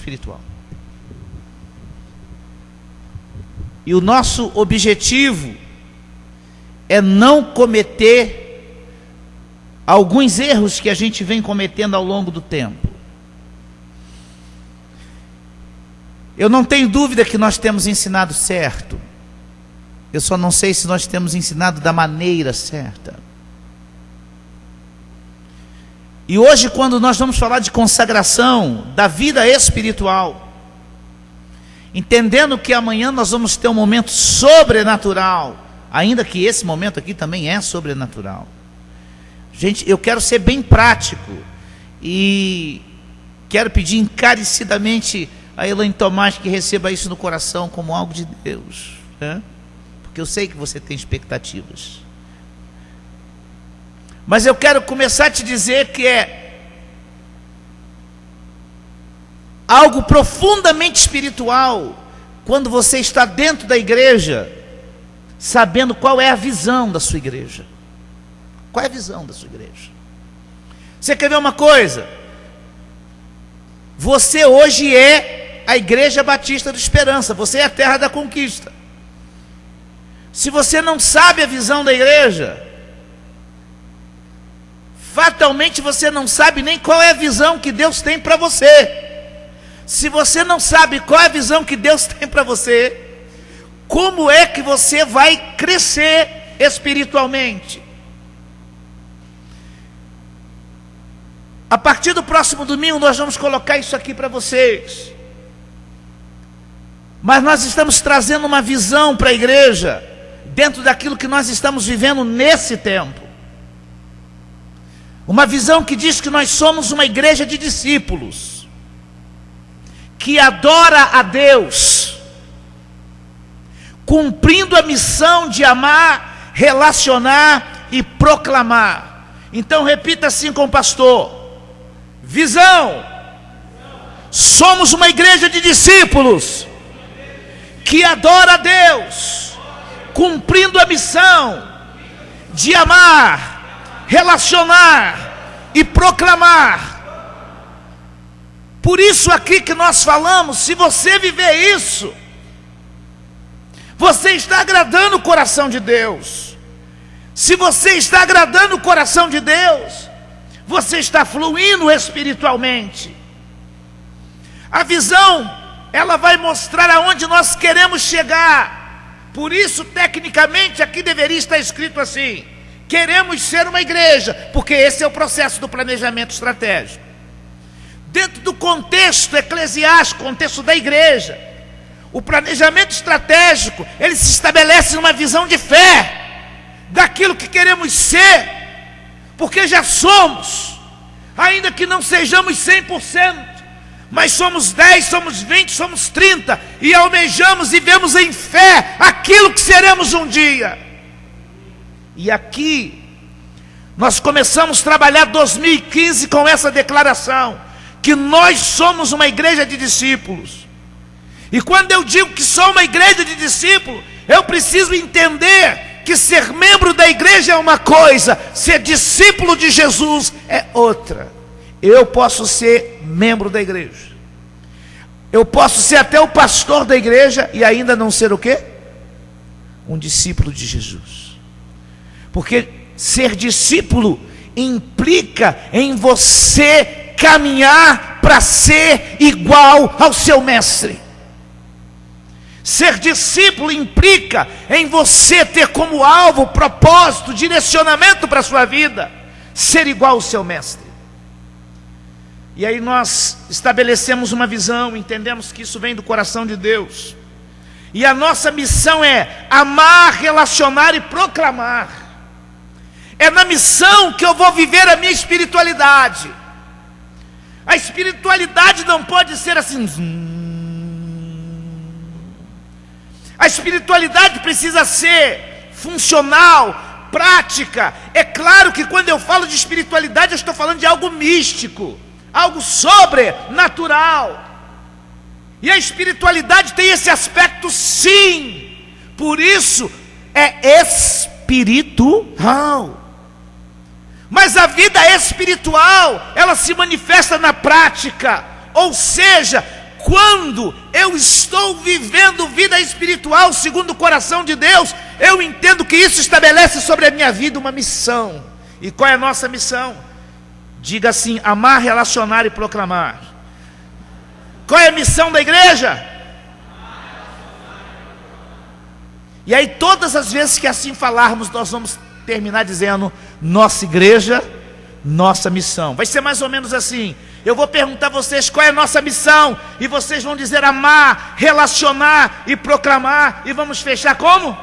espiritual. E o nosso objetivo é não cometer alguns erros que a gente vem cometendo ao longo do tempo. Eu não tenho dúvida que nós temos ensinado certo. Eu só não sei se nós temos ensinado da maneira certa. E hoje, quando nós vamos falar de consagração da vida espiritual, entendendo que amanhã nós vamos ter um momento sobrenatural, ainda que esse momento aqui também é sobrenatural. Gente, eu quero ser bem prático e quero pedir encarecidamente a Elaine Tomás que receba isso no coração como algo de Deus, né? Porque eu sei que você tem expectativas. Mas eu quero começar a te dizer que é algo profundamente espiritual quando você está dentro da igreja, sabendo qual é a visão da sua igreja. Qual é a visão da sua igreja? Você quer ver uma coisa? Você hoje é a Igreja Batista do Esperança, você é a terra da conquista. Se você não sabe a visão da igreja, fatalmente você não sabe nem qual é a visão que Deus tem para você. Se você não sabe qual é a visão que Deus tem para você, como é que você vai crescer espiritualmente? A partir do próximo domingo nós vamos colocar isso aqui para vocês. Mas nós estamos trazendo uma visão para a igreja, dentro daquilo que nós estamos vivendo nesse tempo. Uma visão que diz que nós somos uma igreja de discípulos, que adora a Deus, cumprindo a missão de amar, relacionar e proclamar. Então repita assim com o pastor: visão, somos uma igreja de discípulos, que adora a Deus, cumprindo a missão de amar, relacionar e proclamar. Por isso aqui que nós falamos, se você viver isso, você está agradando o coração de Deus. Se você está agradando o coração de Deus, você está fluindo espiritualmente. A visão, ela vai mostrar aonde nós queremos chegar. Por isso, tecnicamente, aqui deveria estar escrito assim: queremos ser uma igreja, porque esse é o processo do planejamento estratégico. Dentro do contexto eclesiástico, contexto da igreja, o planejamento estratégico, ele se estabelece numa visão de fé, daquilo que queremos ser, porque já somos, ainda que não sejamos 100%, mas somos 10, somos 20, somos 30, e almejamos e vemos em fé aquilo que seremos um dia. E aqui, nós começamos a trabalhar 2015 com essa declaração, que nós somos uma igreja de discípulos. E quando eu digo que sou uma igreja de discípulos, eu preciso entender que ser membro da igreja é uma coisa, ser discípulo de Jesus é outra. Eu posso ser membro da igreja, eu posso ser até o pastor da igreja e ainda não ser o quê? Um discípulo de Jesus. Porque ser discípulo implica em você caminhar para ser igual ao seu mestre. Ser discípulo implica em você ter como alvo, propósito, direcionamento para a sua vida, ser igual ao seu mestre. E aí nós estabelecemos uma visão, entendemos que isso vem do coração de Deus. E a nossa missão é amar, relacionar e proclamar. É na missão que eu vou viver a minha espiritualidade. A espiritualidade não pode ser assim. A espiritualidade precisa ser funcional, prática. É claro que quando eu falo de espiritualidade, eu estou falando de algo místico, algo sobrenatural. E a espiritualidade tem esse aspecto, sim. Por isso é espiritual. Mas a vida espiritual, ela se manifesta na prática. Ou seja, quando eu estou vivendo vida espiritual segundo o coração de Deus, eu entendo que isso estabelece sobre a minha vida uma missão. E qual é a nossa missão? Diga assim: amar, relacionar e proclamar. Qual é a missão da igreja? E aí todas as vezes que assim falarmos, nós vamos terminar dizendo: nossa igreja, nossa missão. Vai ser mais ou menos assim. Eu vou perguntar a vocês qual é a nossa missão, e vocês vão dizer amar, relacionar e proclamar, e vamos fechar como?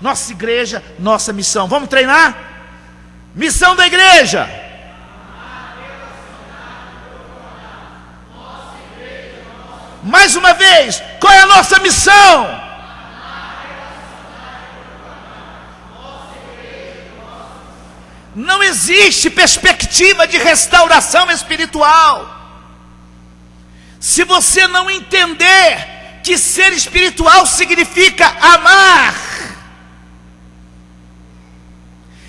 Nossa igreja, nossa missão. Vamos treinar? Missão da igreja. Mais uma vez, qual é a nossa missão? Não existe perspectiva de restauração espiritual se você não entender que ser espiritual significa amar.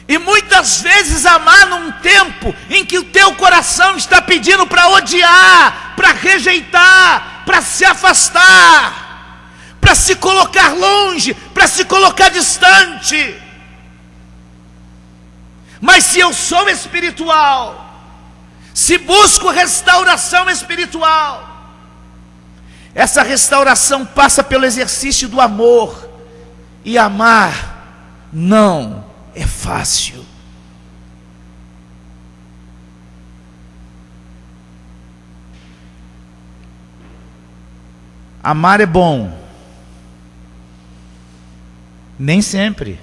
E muitas vezes amar num tempo em que o teu coração está pedindo para odiar, para rejeitar, para se afastar, para se colocar longe, para se colocar distante. Mas se eu sou espiritual, se busco restauração espiritual, essa restauração passa pelo exercício do amor. E amar não é fácil. Amar é bom. Nem sempre.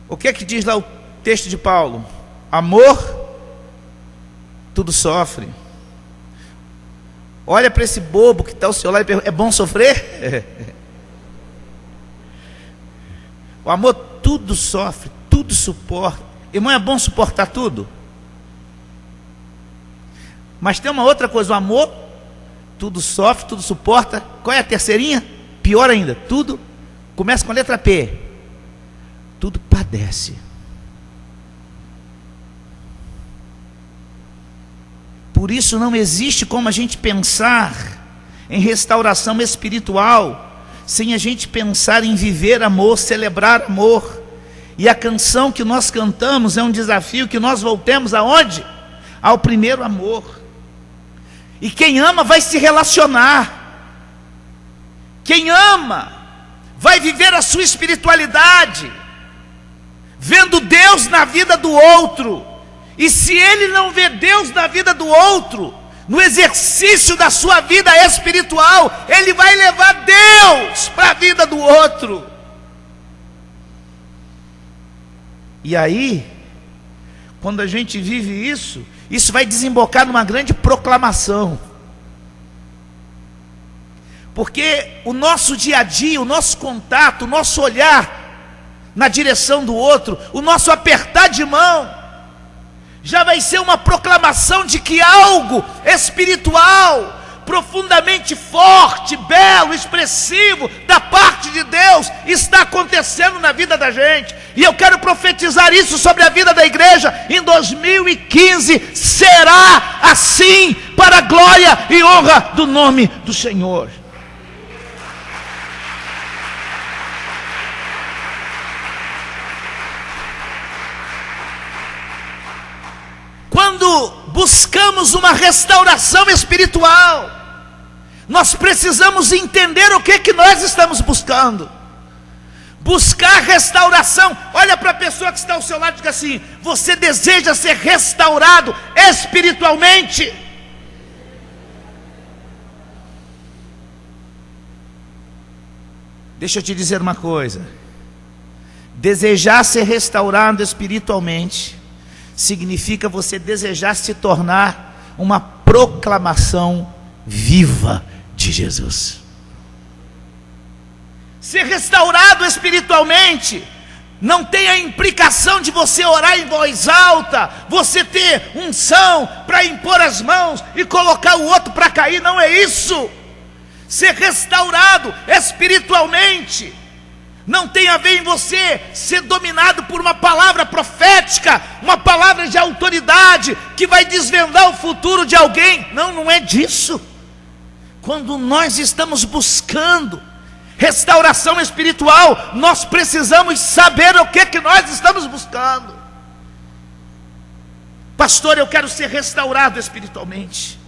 O que é que diz lá o texto de Paulo? Amor, tudo sofre. Olha para esse bobo que está ao seu lado e pergunta: é bom sofrer? O amor tudo sofre, tudo suporta. Irmão, é bom suportar tudo? Mas tem uma outra coisa: o amor tudo sofre, tudo suporta. Qual é a terceirinha? Pior ainda, tudo começa com a letra P. Tudo padece. Por isso não existe como a gente pensar em restauração espiritual sem a gente pensar em viver amor, celebrar amor. E a canção que nós cantamos é um desafio que nós voltemos aonde? Ao primeiro amor. E quem ama vai se relacionar. Quem ama vai viver a sua espiritualidade, vendo Deus na vida do outro. E se ele não vê Deus na vida do outro, no exercício da sua vida espiritual, ele vai levar Deus para a vida do outro. E aí, quando a gente vive isso, isso vai desembocar numa grande proclamação. Porque o nosso dia a dia, o nosso contato, o nosso olhar na direção do outro, o nosso apertar de mão, já vai ser uma proclamação de que algo espiritual, profundamente forte, belo, expressivo, da parte de Deus, está acontecendo na vida da gente. E eu quero profetizar isso sobre a vida da igreja. Em 2015 será assim, para a glória e honra do nome do Senhor. Quando buscamos uma restauração espiritual, nós precisamos entender o que nós estamos buscando. Buscar restauração. Olha para a pessoa que está ao seu lado e diga assim: você deseja ser restaurado espiritualmente? Deixa eu te dizer uma coisa: desejar ser restaurado espiritualmente significa você desejar se tornar uma proclamação viva de Jesus. Ser restaurado espiritualmente não tem a implicação de você orar em voz alta, você ter unção para impor as mãos e colocar o outro para cair. Não é isso. Ser restaurado espiritualmente não tem a ver em você ser dominado por uma palavra profética, uma palavra de autoridade que vai desvendar o futuro de alguém. Não, não é disso. Quando nós estamos buscando restauração espiritual, nós precisamos saber o que nós estamos buscando. Pastor, eu quero ser restaurado espiritualmente.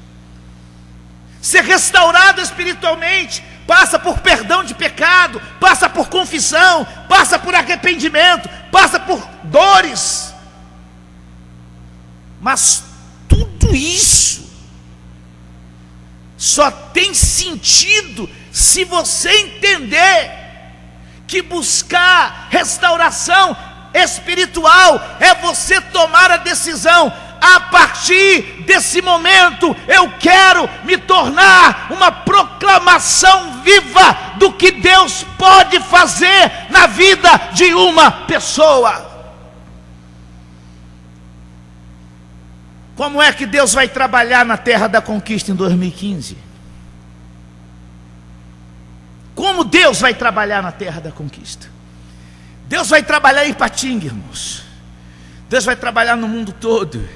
Ser restaurado espiritualmente passa por perdão de pecado, passa por confissão, passa por arrependimento, passa por dores. Mas tudo isso só tem sentido se você entender que buscar restauração espiritual é você tomar a decisão: a partir desse momento eu quero me tornar uma proclamação viva do que Deus pode fazer na vida de uma pessoa. Como é que Deus vai trabalhar na Terra da Conquista em 2015? Como Deus vai trabalhar na Terra da Conquista? Deus vai trabalhar em Ipatinga, irmãos. Deus vai trabalhar no mundo todo.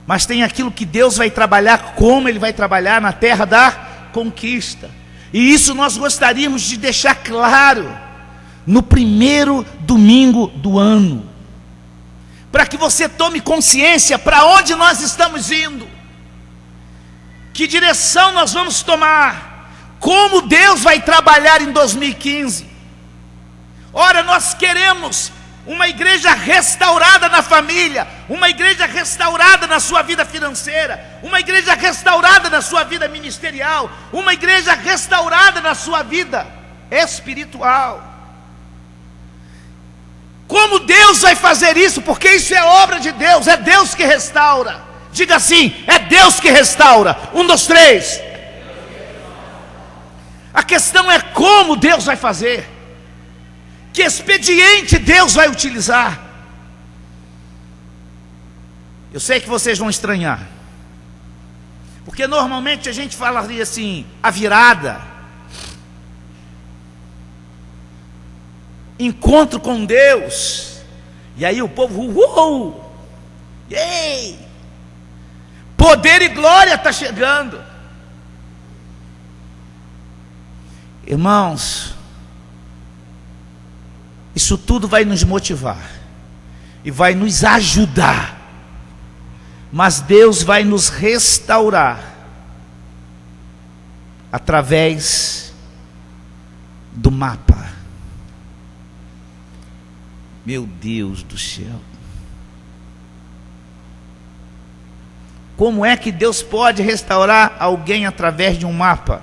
Mas tem aquilo que Deus vai trabalhar, como Ele vai trabalhar na Terra da Conquista. E isso nós gostaríamos de deixar claro no primeiro domingo do ano, para que você tome consciência para onde nós estamos indo, que direção nós vamos tomar, como Deus vai trabalhar em 2015. Ora, nós queremos uma igreja restaurada na família, uma igreja restaurada na sua vida financeira, uma igreja restaurada na sua vida ministerial, uma igreja restaurada na sua vida espiritual. Como Deus vai fazer isso? Porque isso é obra de Deus, é Deus que restaura. Diga assim: é Deus que restaura. 1, 2, 3. A questão é como Deus vai fazer, que expediente Deus vai utilizar. Eu sei que vocês vão estranhar, porque normalmente a gente falaria assim: a virada, encontro com Deus, e aí o povo, uou, ei, poder e glória está chegando. Irmãos, isso tudo vai nos motivar e vai nos ajudar, mas Deus vai nos restaurar através do mapa. Meu Deus do céu, como é que Deus pode restaurar alguém através de um mapa?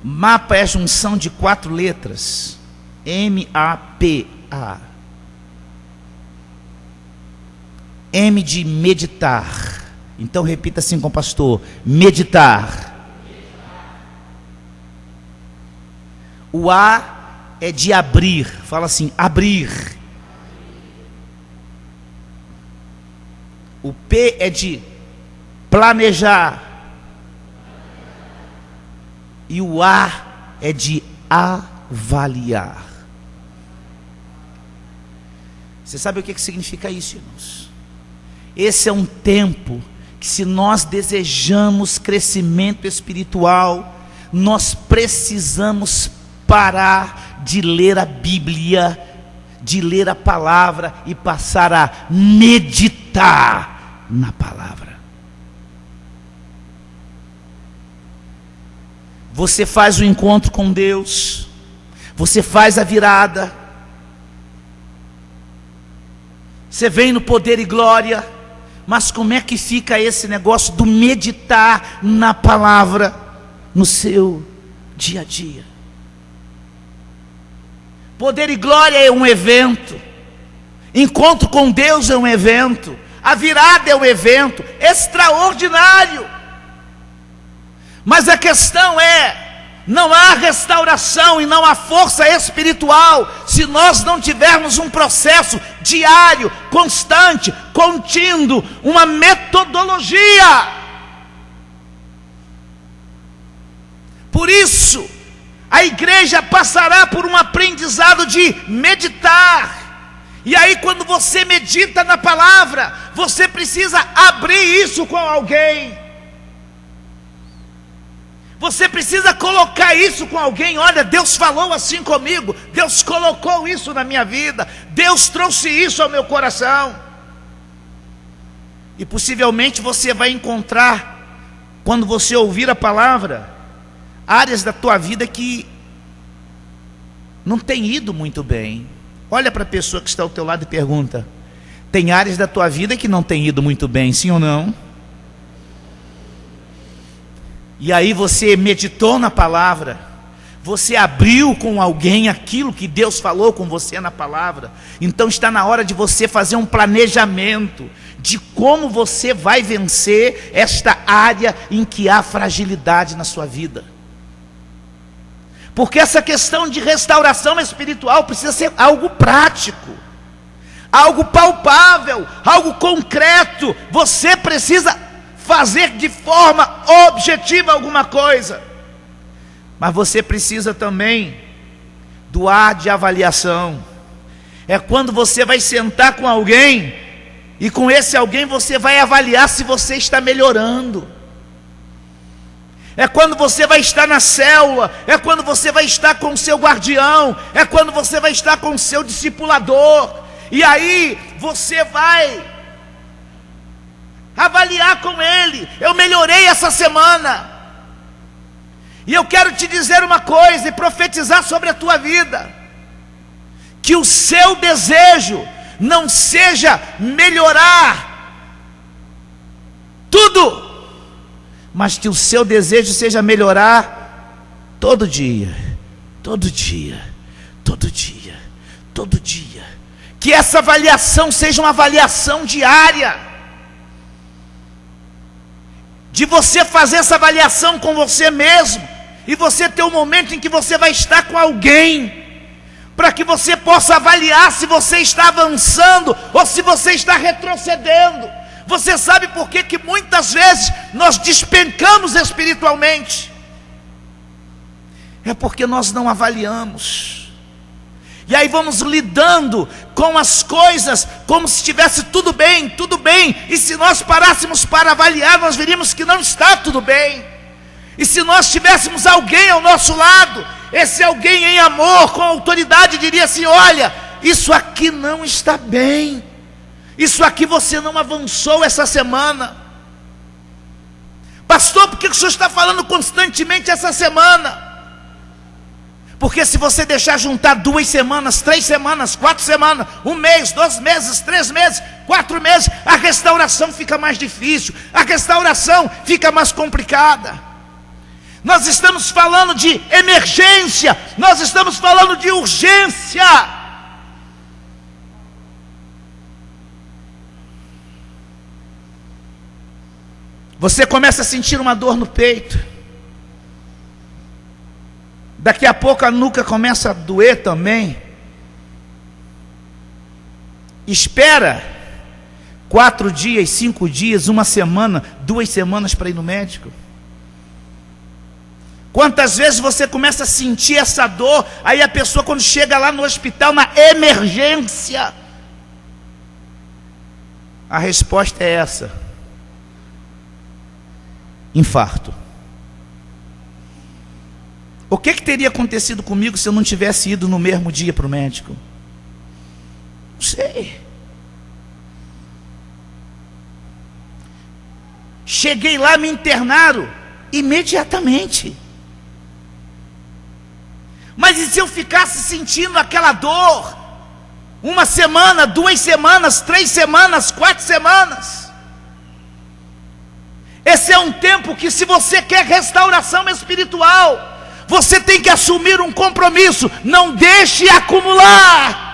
Mapa é a junção de 4 letras, M-A-P-A. M de meditar. Então repita assim com o pastor: meditar. O A é de abrir. Fala assim: abrir. O P é de planejar. E o A é de avaliar. Você sabe o que significa isso, irmãos? Esse é um tempo que, se nós desejamos crescimento espiritual, nós precisamos parar de ler a Bíblia, de ler a palavra e passar a meditar na palavra. Você faz o encontro com Deus, você faz a virada, você vem no poder e glória, mas como é que fica esse negócio do meditar na palavra no seu dia a dia? Poder e glória é um evento, encontro com Deus é um evento, a virada é um evento extraordinário. Mas a questão é: não há restauração e não há força espiritual se nós não tivermos um processo diário, constante, contínuo, uma metodologia. Por isso, a igreja passará por um aprendizado de meditar. E aí, quando você medita na palavra, você precisa abrir isso com alguém. Você precisa colocar isso com alguém. Olha, Deus falou assim comigo, Deus colocou isso na minha vida, Deus trouxe isso ao meu coração. E possivelmente você vai encontrar, quando você ouvir a palavra, áreas da tua vida que não tem ido muito bem. Olha para a pessoa que está ao teu lado e pergunta: tem áreas da tua vida que não tem ido muito bem, sim ou não? E aí você meditou na palavra, você abriu com alguém aquilo que Deus falou com você na palavra. Então está na hora de você fazer um planejamento de como você vai vencer esta área em que há fragilidade na sua vida. Porque essa questão de restauração espiritual precisa ser algo prático, algo palpável, algo concreto. Você precisa fazer de forma objetiva alguma coisa. Mas você precisa também do ar de avaliação. É quando você vai sentar com alguém, e com esse alguém você vai avaliar se você está melhorando. É quando você vai estar na célula, é quando você vai estar com o seu guardião, é quando você vai estar com o seu discipulador, e aí você vai avaliar com ele: eu melhorei essa semana. E eu quero te dizer uma coisa e profetizar sobre a tua vida: que o seu desejo não seja melhorar tudo, mas que o seu desejo seja melhorar todo dia, todo dia, todo dia, todo dia. Que essa avaliação seja uma avaliação diária, de você fazer essa avaliação com você mesmo, e você ter um momento em que você vai estar com alguém, para que você possa avaliar se você está avançando ou se você está retrocedendo. Você sabe por que muitas vezes nós despencamos espiritualmente? É porque nós não avaliamos. E aí vamos lidando com as coisas como se estivesse tudo bem, tudo bem. E se nós parássemos para avaliar, nós veríamos que não está tudo bem. E se nós tivéssemos alguém ao nosso lado, esse alguém em amor, com autoridade, diria assim: olha, isso aqui não está bem. Isso aqui você não avançou essa semana. Pastor, por que o senhor está falando constantemente essa semana? Porque se você deixar juntar 2 semanas, 3 semanas, 4 semanas, 1 mês, 2 meses, 3 meses, 4 meses, a restauração fica mais difícil, a restauração fica mais complicada. Nós estamos falando de emergência, nós estamos falando de urgência. Você começa a sentir uma dor no peito, daqui a pouco a nuca começa a doer também. Espera 4 dias, 5 dias, 1 semana, 2 semanas para ir no médico. Quantas vezes você começa a sentir essa dor, aí a pessoa, quando chega lá no hospital, na emergência, a resposta é essa: infarto. O que teria acontecido comigo se eu não tivesse ido no mesmo dia para o médico? Não sei. Cheguei lá, me internaram imediatamente. Mas e se eu ficasse sentindo aquela dor 1 semana, 2 semanas, 3 semanas, 4 semanas? Esse é um tempo que, se você quer restauração espiritual, você tem que assumir um compromisso. Não deixe acumular.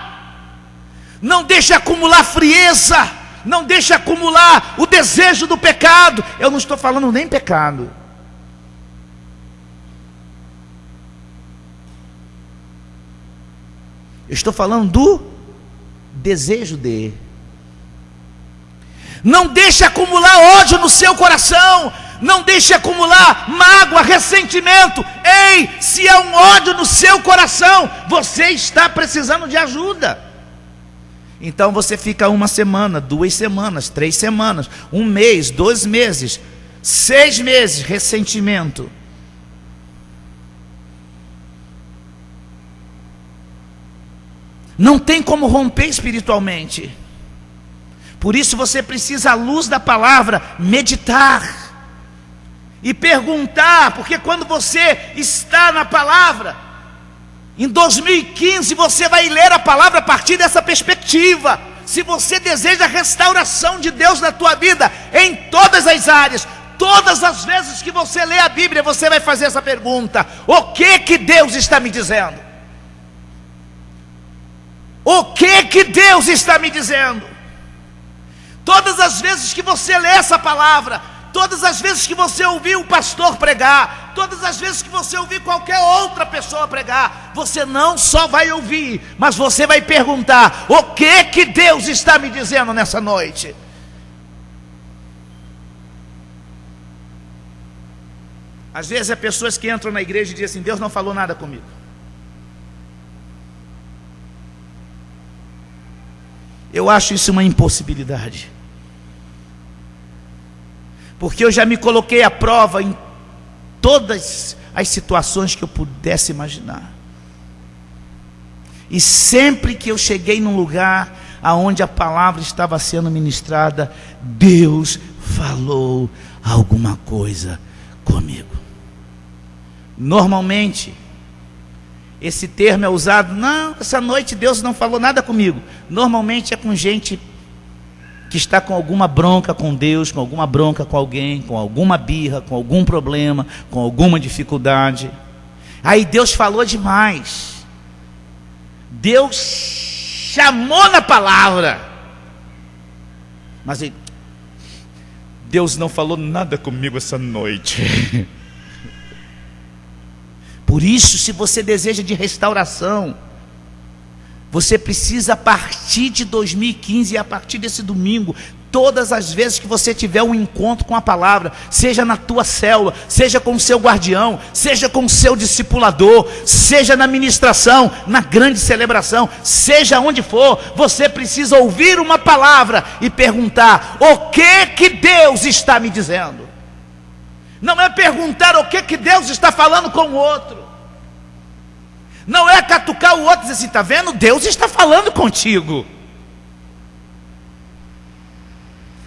Não deixe acumular frieza. Não deixe acumular o desejo do pecado. Eu não estou falando nem pecado. Eu estou falando do desejo de. Não deixe acumular ódio no seu coração. Não deixe acumular mágoa, ressentimento. Ei, se há um ódio no seu coração, você está precisando de ajuda. Então você fica 1 semana, 2 semanas, 3 semanas, 1 mês, 2 meses, 6 meses, ressentimento. Não tem como romper espiritualmente. Por isso você precisa, à luz da palavra, meditar e perguntar, porque quando você está na palavra, em 2015 você vai ler a palavra a partir dessa perspectiva. Se você deseja a restauração de Deus na tua vida, em todas as áreas, todas as vezes que você lê a Bíblia, você vai fazer essa pergunta: o que Deus está me dizendo? O que Deus está me dizendo? Todas as vezes que você lê essa palavra, todas as vezes que você ouvir o pastor pregar, todas as vezes que você ouvir qualquer outra pessoa pregar, você não só vai ouvir, mas você vai perguntar: o que Deus está me dizendo nessa noite? Às vezes há pessoas que entram na igreja e dizem assim: Deus não falou nada comigo. Eu acho isso uma impossibilidade, porque eu já me coloquei à prova em todas as situações que eu pudesse imaginar, e sempre que eu cheguei num lugar aonde a palavra estava sendo ministrada, Deus falou alguma coisa comigo. Normalmente esse termo é usado: não, essa noite Deus não falou nada comigo. Normalmente é com gente que está com alguma bronca com Deus, com alguma bronca com alguém, com alguma birra, com algum problema, com alguma dificuldade. Aí Deus falou demais, Deus chamou na palavra, mas Deus não falou nada comigo essa noite. Por isso, se você deseja de restauração, você precisa, a partir de 2015, e a partir desse domingo, todas as vezes que você tiver um encontro com a palavra, seja na tua célula, seja com o seu guardião, seja com o seu discipulador, seja na ministração, na grande celebração, seja onde for, você precisa ouvir uma palavra e perguntar: o que Deus está me dizendo? Não é perguntar o que Deus está falando com o outro. Não é catucar o outro e dizer assim: está vendo? Deus está falando contigo.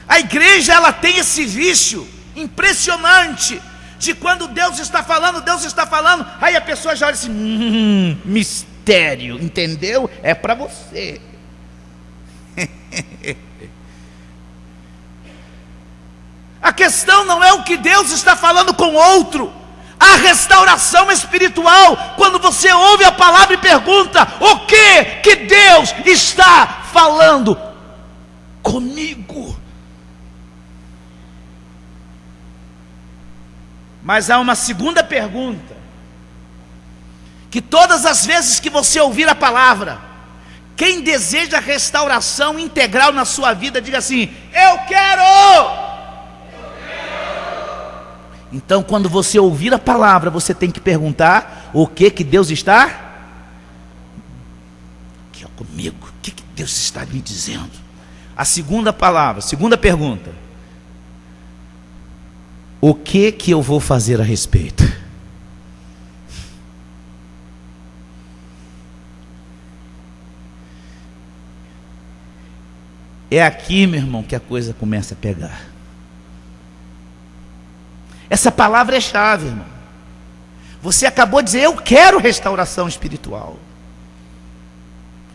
A igreja, ela tem esse vício impressionante de quando Deus está falando, aí a pessoa já olha assim: mistério, entendeu? É para você. A questão não é o que Deus está falando com outro. A restauração espiritual, quando você ouve a palavra e pergunta: o que Deus está falando comigo? Mas há uma segunda pergunta, que todas as vezes que você ouvir a palavra, quem deseja restauração integral na sua vida, diga assim: eu quero. Então, quando você ouvir a palavra, você tem que perguntar: o que Deus está aqui comigo? O que Deus está me dizendo? A segunda palavra, segunda pergunta: o que eu vou fazer a respeito? É aqui, meu irmão, que a coisa começa a pegar. Essa palavra é chave, irmão. Você acabou de dizer: eu quero restauração espiritual,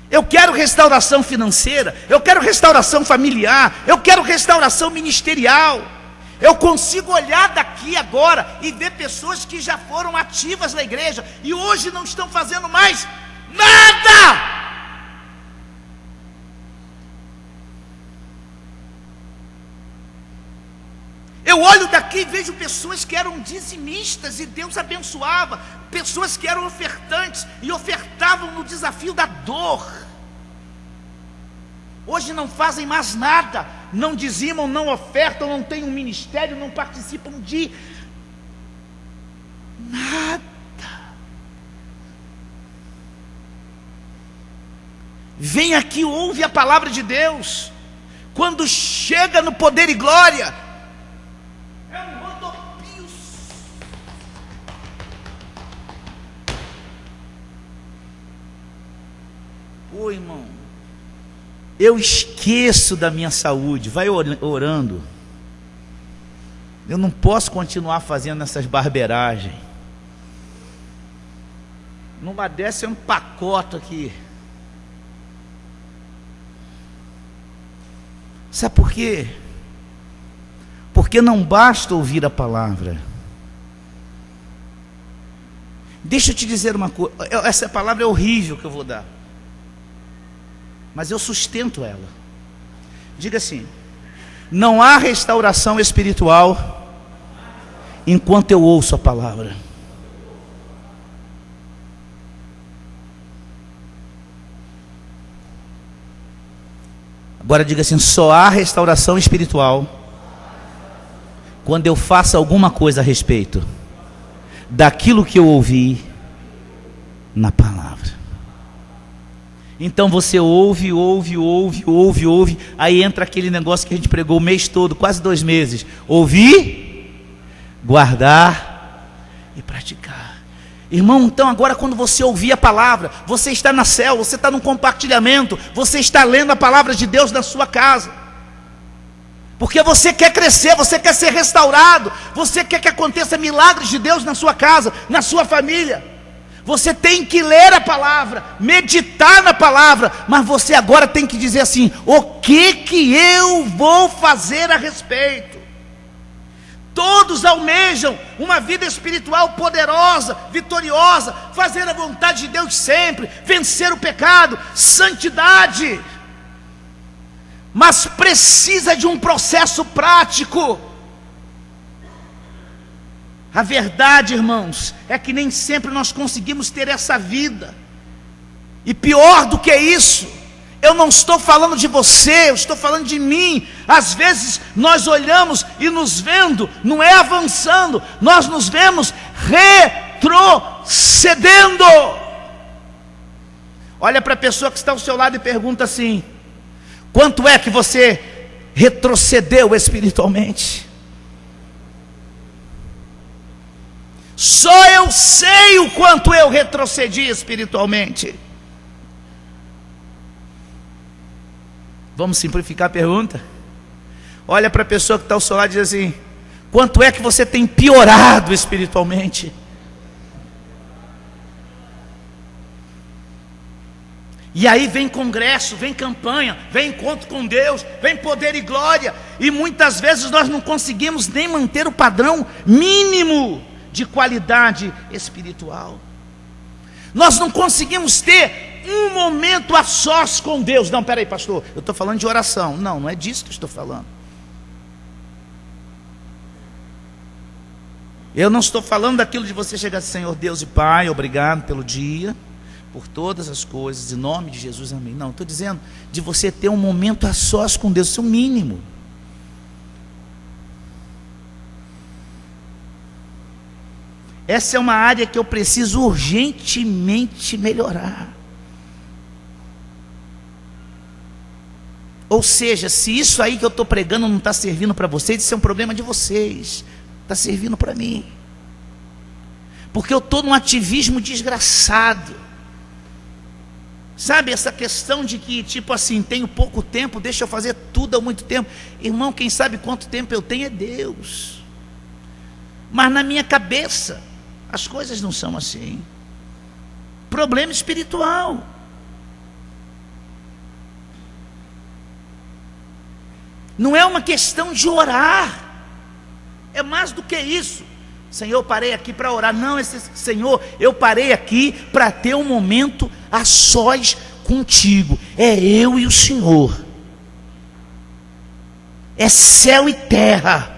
eu quero restauração financeira, eu quero restauração familiar, eu quero restauração ministerial. Eu consigo olhar daqui agora e ver pessoas que já foram ativas na igreja e hoje não estão fazendo mais nada. Eu olho daqui e vejo pessoas que eram dizimistas e Deus abençoava, pessoas que eram ofertantes e ofertavam no desafio da dor. Hoje não fazem mais nada, não dizimam, não ofertam, não têm um ministério, não participam de nada. vem aqui, ouve a palavra de Deus. Quando chega no poder e glória, é um rodopio. Pô, irmão, eu esqueço da minha saúde. Vai orando. Eu não posso continuar fazendo essas barberagens. Numa dessa eu empacoto aqui. Sabe por quê? Porque não basta ouvir a palavra. Deixa eu te dizer uma coisa. Essa palavra é horrível que eu vou dar, mas eu sustento ela. Diga assim: não há restauração espiritual enquanto eu ouço a palavra. Agora diga assim: só há restauração espiritual quando eu faço alguma coisa a respeito daquilo que eu ouvi na palavra. Então você ouve, aí entra aquele negócio que a gente pregou o mês todo, quase 2 meses: ouvir, guardar e praticar. Irmão, então agora quando você ouvir a palavra, você está na célula, você está num compartilhamento, você está lendo a palavra de Deus na sua casa, porque você quer crescer, você quer ser restaurado, você quer que aconteça milagres de Deus na sua casa, na sua família. Você tem que ler a palavra, meditar na palavra, mas você agora tem que dizer assim: o que eu vou fazer a respeito? Todos almejam uma vida espiritual poderosa, vitoriosa, fazer a vontade de Deus sempre, vencer o pecado, santidade. Mas precisa de um processo prático. A verdade, irmãos, é que nem sempre nós conseguimos ter essa vida. E pior do que isso, eu não estou falando de você, eu estou falando de mim. Às vezes nós olhamos e nos vendo, não é avançando, nós nos vemos retrocedendo. Olha para a pessoa que está ao seu lado e pergunta assim: quanto é que você retrocedeu espiritualmente? Só eu sei o quanto eu retrocedi espiritualmente. Vamos simplificar a pergunta? Olha para a pessoa que está ao seu lado e diz assim: quanto é que você tem piorado espiritualmente? E aí vem congresso, vem campanha, vem encontro com Deus, vem poder e glória, e muitas vezes nós não conseguimos nem manter o padrão mínimo de qualidade espiritual. Nós não conseguimos ter um momento a sós com Deus. Não, peraí, pastor, eu estou falando de oração. Não, não é disso que eu estou falando. Eu não estou falando daquilo de você chegar assim: Senhor Deus e Pai, obrigado pelo dia, por todas as coisas, em nome de Jesus, amém. Não, estou dizendo de você ter um momento a sós com Deus, isso é o mínimo. Essa é uma área que eu preciso urgentemente melhorar. Ou seja, se isso aí que eu estou pregando não está servindo para vocês, isso é um problema de vocês. Está servindo para mim. Porque eu estou num ativismo desgraçado. Sabe, essa questão de que, tipo assim, tenho pouco tempo, deixa eu fazer tudo há muito tempo. Irmão, quem sabe quanto tempo eu tenho é Deus. Mas na minha cabeça as coisas não são assim. Problema espiritual. Não é uma questão de orar. É mais do que isso. Senhor, eu parei aqui para orar. Não, Senhor, eu parei aqui para ter um momento a sós contigo. É eu e o Senhor. É céu e terra.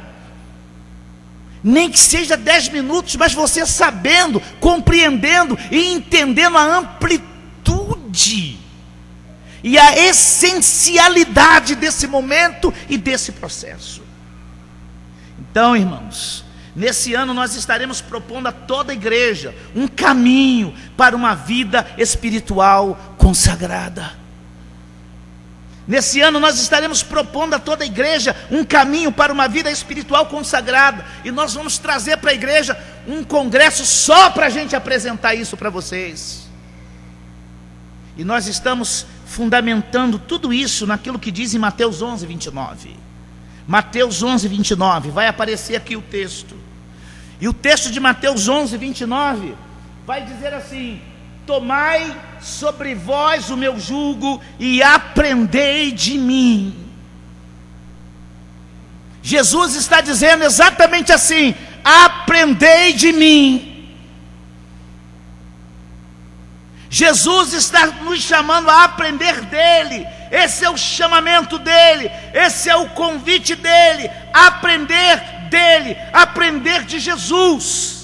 Nem que seja 10 minutos, mas você sabendo, compreendendo e entendendo a amplitude e a essencialidade desse momento e desse processo. Então, irmãos, nesse ano nós estaremos propondo a toda a igreja um caminho para uma vida espiritual consagrada. Nesse ano nós estaremos propondo a toda a igreja um caminho para uma vida espiritual consagrada. E nós vamos trazer para a igreja um congresso só para a gente apresentar isso para vocês. E nós estamos fundamentando tudo isso naquilo que diz em Mateus 11, 29. Mateus 11, 29, vai aparecer aqui o texto. E o texto de Mateus 11, 29 vai dizer assim: tomai sobre vós o meu jugo e aprendei de mim. Jesus está dizendo exatamente assim: aprendei de mim. Jesus está nos chamando a aprender dele. Esse é o chamamento dele, esse é o convite dele, aprender dele, aprender de Jesus.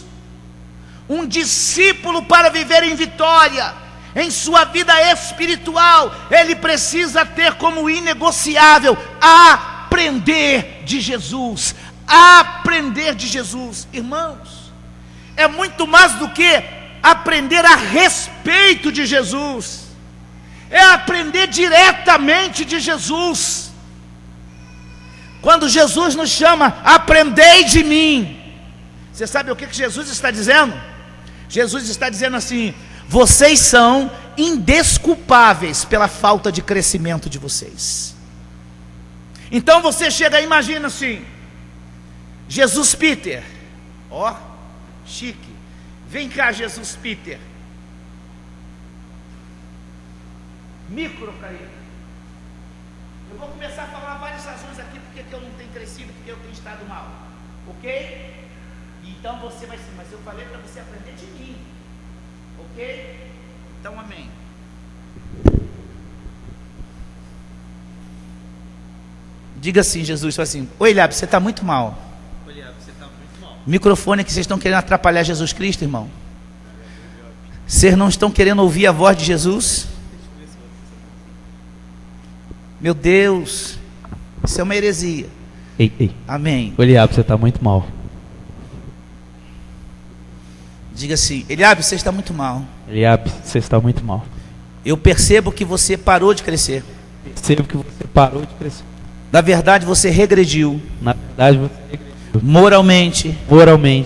Um discípulo, para viver em vitória em sua vida espiritual, ele precisa ter como inegociável aprender de Jesus. Aprender de Jesus, irmãos, é muito mais do que aprender a respeito de Jesus, é aprender diretamente de Jesus. Quando Jesus nos chama, aprendei de mim, você sabe o que Jesus está dizendo? Jesus está dizendo assim: vocês são indesculpáveis pela falta de crescimento de vocês. Então você chega e imagina assim: Jesus Peter, ó, chique, vem cá Jesus Peter, micro para ele. Eu vou começar a falar várias razões aqui porque eu não tenho crescido, porque eu tenho estado mal, ok? Então você vai ser, mas eu falei para você aprender de mim, ok? Então amém. Diga assim, Jesus, assim: oi Eliabe, você está muito mal. Oi Eliabe, você está muito mal. Microfone que vocês estão querendo atrapalhar Jesus Cristo, irmão. Vocês não estão querendo ouvir a voz de Jesus? Meu Deus, isso é uma heresia. Ei. Amém. Oi Eliabe, você está muito mal. Diga assim: Eliabe, você está muito mal. Eliabe, você está muito mal. Eu percebo que você parou de crescer. Percebo que você parou de crescer. Na verdade, você regrediu. Na verdade, você regrediu. Moralmente,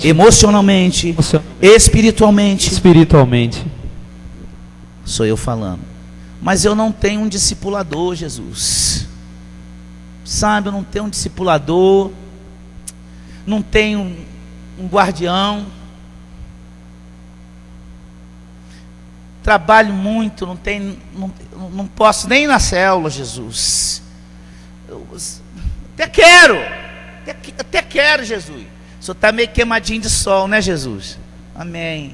emocionalmente, espiritualmente. Sou eu falando. Mas eu não tenho um discipulador, Jesus. Sabe, eu não tenho um discipulador. Não tenho um guardião. Trabalho muito, não posso nem ir na célula, Jesus. Eu até quero, Jesus. O senhor está meio queimadinho de sol, né, Jesus? Amém.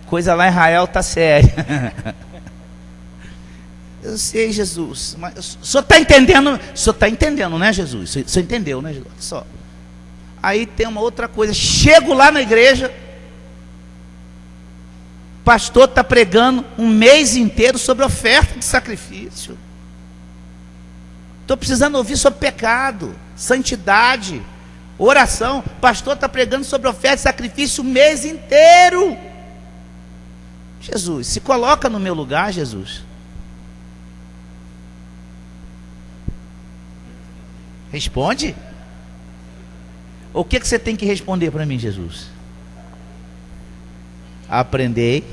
Coisa lá em Israel está séria. Eu sei, Jesus, mas o senhor está entendendo? O senhor está entendendo, né, Jesus? O senhor entendeu, né, Jesus? Só. Aí tem uma outra coisa. Chego lá na igreja, o pastor está pregando um mês inteiro sobre oferta de sacrifício. Estou precisando ouvir sobre pecado, santidade, oração. O pastor está pregando sobre oferta de sacrifício o mês inteiro. Jesus, se coloca no meu lugar, Jesus. Responde. O que você tem que responder para mim, Jesus? Aprendei.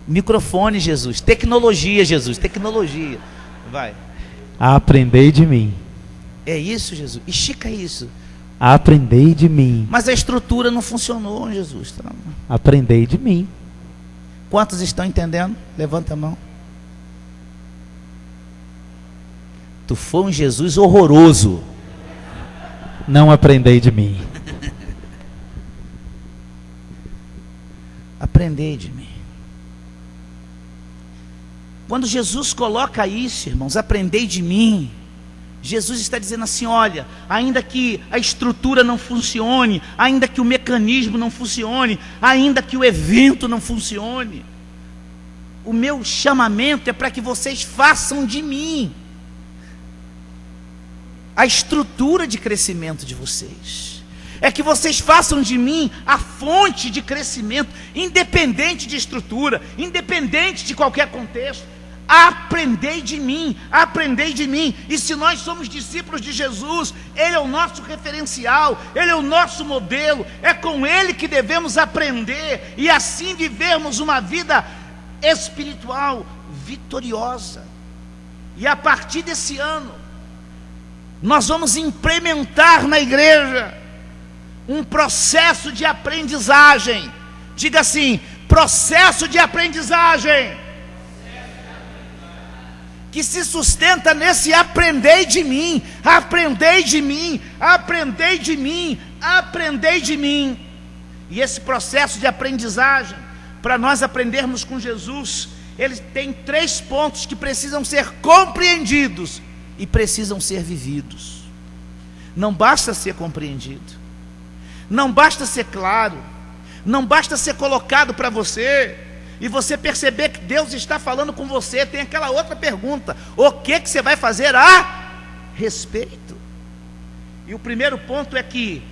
Microfone, Jesus. Tecnologia, Jesus. Tecnologia. Vai. Aprendei de mim. É isso, Jesus. Estica isso. Aprendei de mim. Mas a estrutura não funcionou, Jesus. Aprendei de mim. Quantos estão entendendo? Levanta a mão. Tu foi um Jesus horroroso. Não aprendei de mim. Aprendei de mim. Quando Jesus coloca isso, irmãos, aprendei de mim, Jesus está dizendo assim: olha, ainda que a estrutura não funcione, ainda que o mecanismo não funcione, ainda que o evento não funcione, o meu chamamento é para que vocês façam de mim a estrutura de crescimento de vocês. É que vocês façam de mim a fonte de crescimento, independente de estrutura, independente de qualquer contexto. aprendei de mim, aprendei de mim. E se nós somos discípulos de Jesus, Ele é o nosso referencial, Ele é o nosso modelo, é com Ele que devemos aprender e assim vivermos uma vida espiritual vitoriosa. E a partir desse ano, nós vamos implementar na igreja um processo de aprendizagem. Diga assim: processo de aprendizagem, que se sustenta nesse aprendei de mim, aprendei de mim, aprendei de mim, aprendei de mim. E esse processo de aprendizagem, para nós aprendermos com Jesus, ele tem 3 pontos que precisam ser compreendidos e precisam ser vividos. Não basta ser compreendido, não basta ser claro, não basta ser colocado para você e você perceber que Deus está falando com você. Tem aquela outra pergunta: o que você vai fazer a respeito? E o primeiro ponto é que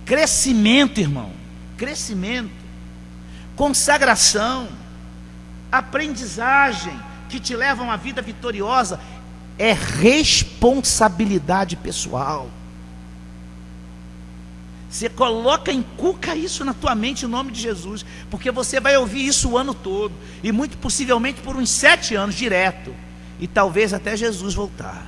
crescimento, irmão, crescimento, consagração, aprendizagem que te leva a uma vida vitoriosa é responsabilidade pessoal. Você coloca, inculca isso na tua mente em nome de Jesus, porque você vai ouvir isso o ano todo, e muito possivelmente por uns 7 anos direto, e talvez até Jesus voltar.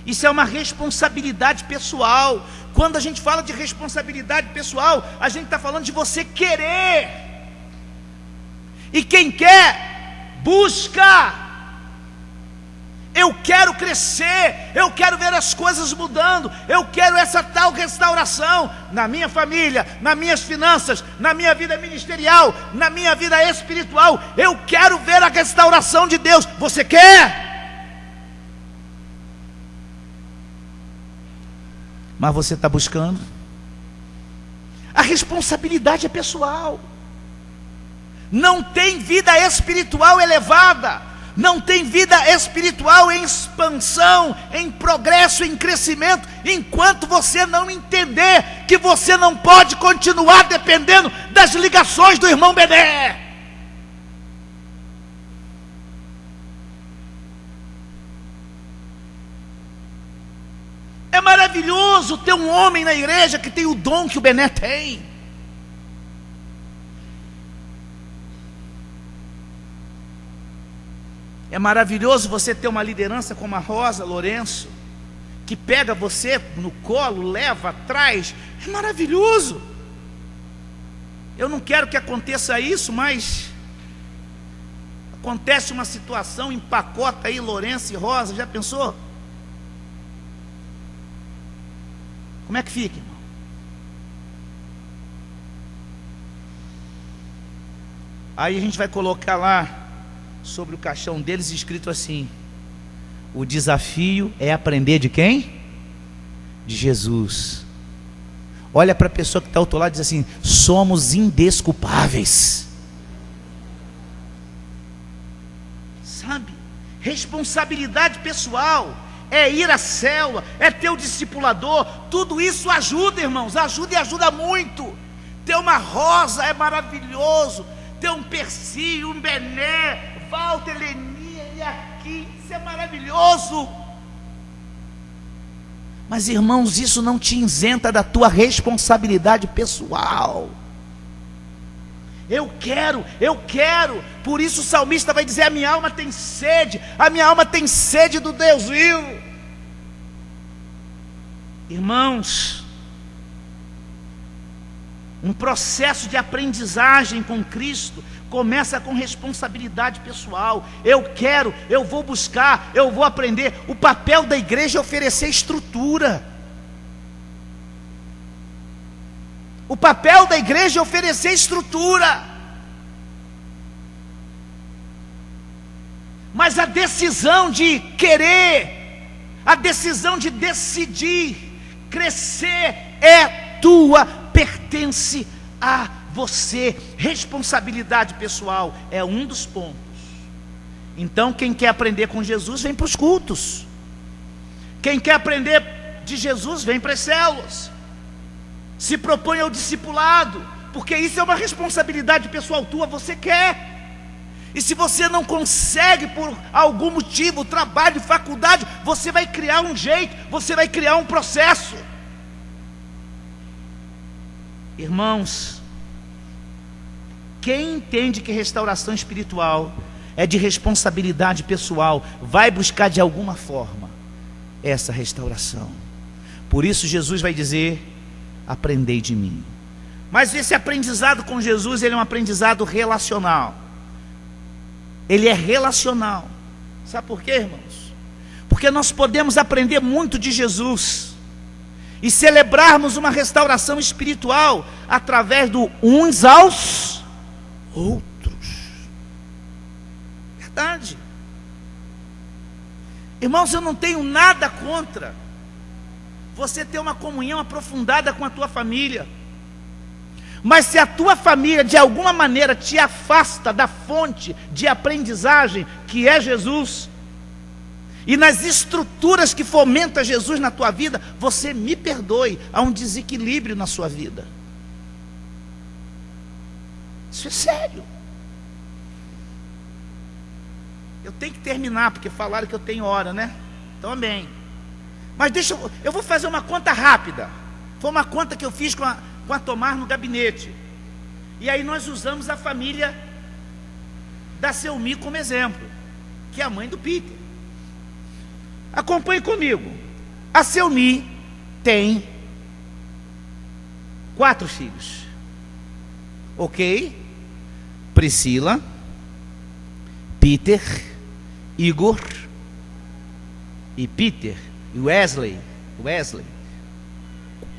Isso é uma responsabilidade pessoal. Quando a gente fala de responsabilidade pessoal, a gente está falando de você querer, e quem quer, busca. Eu quero crescer, eu quero ver as coisas mudando, eu quero essa tal restauração na minha família, nas minhas finanças, na minha vida ministerial, na minha vida espiritual. Eu quero ver a restauração de Deus. Você quer? Mas você está buscando? A responsabilidade é pessoal. Não tem vida espiritual elevada, não tem vida espiritual em expansão, em progresso, em crescimento, enquanto você não entender que você não pode continuar dependendo das ligações do irmão Bené. É maravilhoso ter um homem na igreja que tem o dom que o Bené tem. É maravilhoso você ter uma liderança como a Rosa Lourenço, que pega você no colo, leva, traz. É maravilhoso. Eu não quero que aconteça isso, mas acontece uma situação, empacota aí Lourenço e Rosa. Já pensou? Como é que fica, irmão? Aí a gente vai colocar lá sobre o caixão deles escrito assim: o desafio é aprender de quem? De Jesus. Olha para a pessoa que está ao teu lado e diz assim: somos indesculpáveis. Sabe? Responsabilidade pessoal é ir à célula, é ter o discipulador. Tudo isso ajuda, irmãos, ajuda e ajuda muito. Ter uma Rosa é maravilhoso, ter um Percy, um Bené, Walter, Lenia e aqui, isso é maravilhoso. Mas, irmãos, isso não te isenta da tua responsabilidade pessoal. Eu quero. Por isso o salmista vai dizer: a minha alma tem sede do Deus vivo. Irmãos, um processo de aprendizagem com Cristo começa com responsabilidade pessoal. Eu quero, eu vou buscar, eu vou aprender. O papel da igreja é oferecer estrutura. O papel da igreja é oferecer estrutura. Mas a decisão de querer, a decisão de decidir crescer é tua, pertence a você. Responsabilidade pessoal é um dos pontos. Então, quem quer aprender com Jesus, vem para os cultos. Quem quer aprender de Jesus, vem para as células. Se propõe ao discipulado, porque isso é uma responsabilidade pessoal tua, você quer. E se você não consegue por algum motivo, trabalho, faculdade, você vai criar um jeito, você vai criar um processo. Irmãos, quem entende que restauração espiritual é de responsabilidade pessoal, vai buscar de alguma forma essa restauração. Por isso Jesus vai dizer: aprendei de mim. Mas esse aprendizado com Jesus, ele é um aprendizado relacional. Ele é relacional. Sabe por quê, irmãos? Porque nós podemos aprender muito de Jesus e celebrarmos uma restauração espiritual através do uns aos outros. Verdade. Irmãos, eu não tenho nada contra você ter uma comunhão aprofundada com a tua família. Mas se a tua família de alguma maneira te afasta da fonte de aprendizagem que é Jesus, e nas estruturas que fomentam Jesus na tua vida, você me perdoe, há um desequilíbrio na sua vida. Isso é sério. Eu tenho que terminar, porque falaram que eu tenho hora, né? Então, amém. Mas eu vou fazer uma conta rápida. Foi uma conta que eu fiz com a Tomar no gabinete. E aí nós usamos a família da Selmi como exemplo, que é a mãe do Peter. Acompanhe comigo. A Selmi tem 4 filhos. Ok? Priscila, Peter, Igor e Peter e Wesley.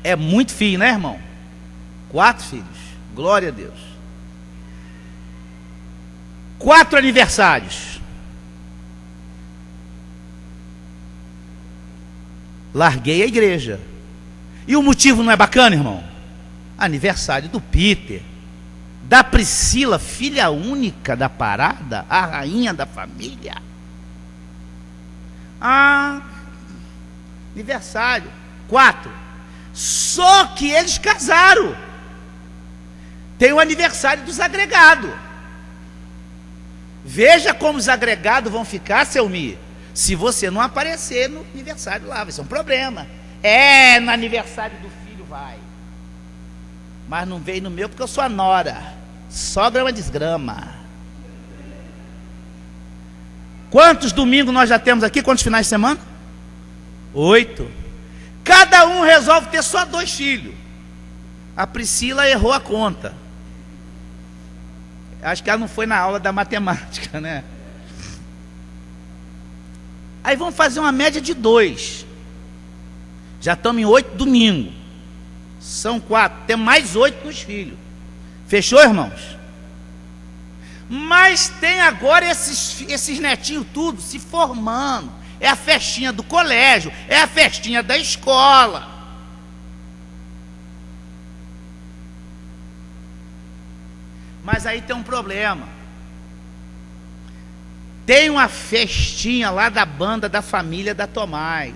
É muito filho, né, irmão? 4 filhos. Glória a Deus. 4 aniversários. Larguei a igreja. E o motivo não é bacana, irmão? Aniversário do Peter, da Priscila, filha única da parada, a rainha da família. Aniversário. 4. Só que eles casaram. Tem o aniversário dos agregados. Veja como os agregados vão ficar, Selmi, se você não aparecer no aniversário lá. Vai ser um problema. No aniversário do filho vai. Mas não veio no meu porque eu sou a nora. Sogra é uma desgrama. Quantos domingos nós já temos aqui? Quantos finais de semana? 8. Cada um resolve ter só 2 filhos. A Priscila errou a conta. Acho que ela não foi na aula da matemática, né? Aí vamos fazer uma média de 2. Já estamos em 8 domingos. São 4. Tem mais 8 nos filhos. Fechou, irmãos? Mas tem agora esses netinhos tudo se formando. É a festinha do colégio, é a festinha da escola. Mas aí tem um problema. Tem uma festinha lá da banda da família da Tomás.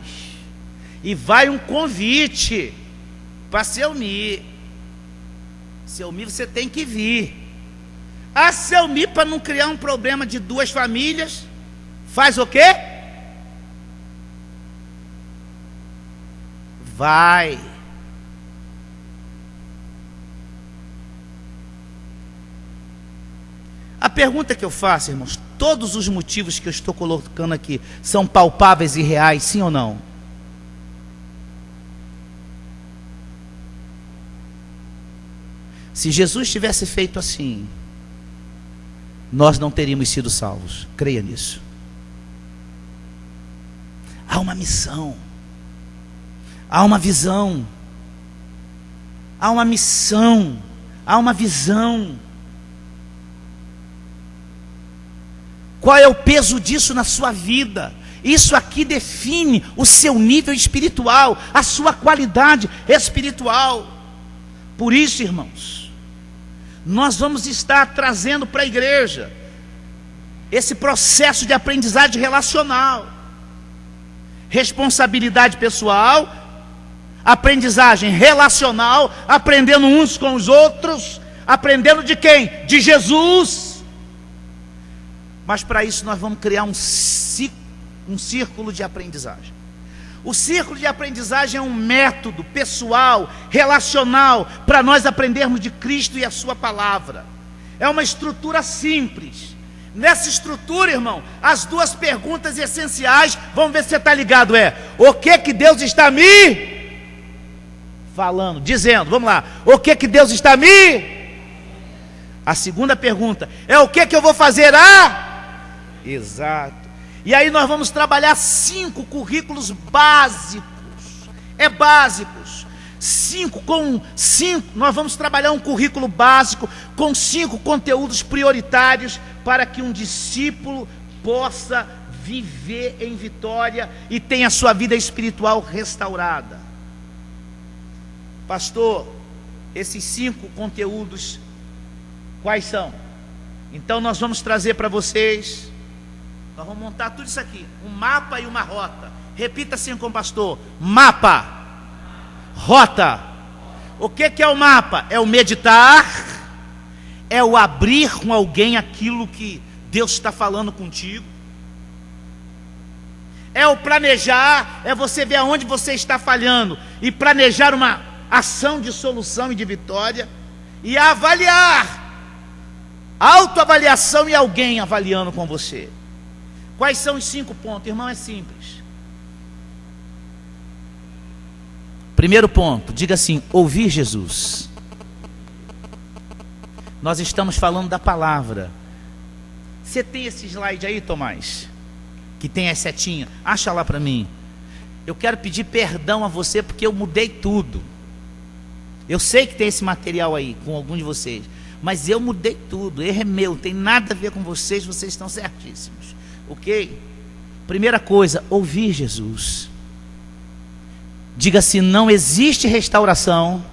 E vai um convite para Selmi. Selmi, você tem que vir. A Selmi, para não criar um problema de 2 famílias, faz o quê? Vai. A pergunta que eu faço, irmãos, todos os motivos que eu estou colocando aqui são palpáveis e reais, sim ou não? Se Jesus tivesse feito assim, nós não teríamos sido salvos. Creia nisso. Há uma missão, há uma visão, há uma missão, há uma visão. Qual é o peso disso na sua vida? Isso aqui define o seu nível espiritual, a sua qualidade espiritual. Por isso, irmãos, nós vamos estar trazendo para a igreja esse processo de aprendizagem relacional, responsabilidade pessoal, aprendizagem relacional, aprendendo uns com os outros, aprendendo de quem? De Jesus. Mas para isso nós vamos criar um círculo de aprendizagem. O círculo de aprendizagem é um método pessoal, relacional, para nós aprendermos de Cristo e a sua palavra. É uma estrutura simples. Nessa estrutura, irmão, as duas perguntas essenciais, vamos ver se você está ligado, o que Deus está me falando, dizendo, vamos lá, o que Deus está me... A segunda pergunta é o que eu vou fazer Exato. E aí nós vamos trabalhar 5 currículos básicos. Básicos. 5, nós vamos trabalhar um currículo básico com 5 conteúdos prioritários para que um discípulo possa viver em vitória e tenha sua vida espiritual restaurada. Pastor, esses 5 conteúdos, quais são? Então nós vamos trazer para vocês, nós vamos montar tudo isso aqui, um mapa e uma rota. Repita assim com o pastor: mapa, rota. O que é o mapa? É o meditar, é o abrir com alguém aquilo que Deus está falando contigo, é o planejar, é você ver aonde você está falhando e planejar uma ação de solução e de vitória, e avaliar, autoavaliação e alguém avaliando com você. Quais são os 5 pontos? Irmão, é simples. Primeiro ponto, diga assim: ouvir Jesus. Nós estamos falando da palavra. Você tem esse slide aí, Tomás? Que tem as setinhas? Acha lá para mim. Eu quero pedir perdão a você porque eu mudei tudo. Eu sei que tem esse material aí com algum de vocês, mas eu mudei tudo. Erro é meu, não tem nada a ver com vocês, vocês estão certíssimos. Ok? Primeira coisa, ouvir Jesus. Diga assim: não existe restauração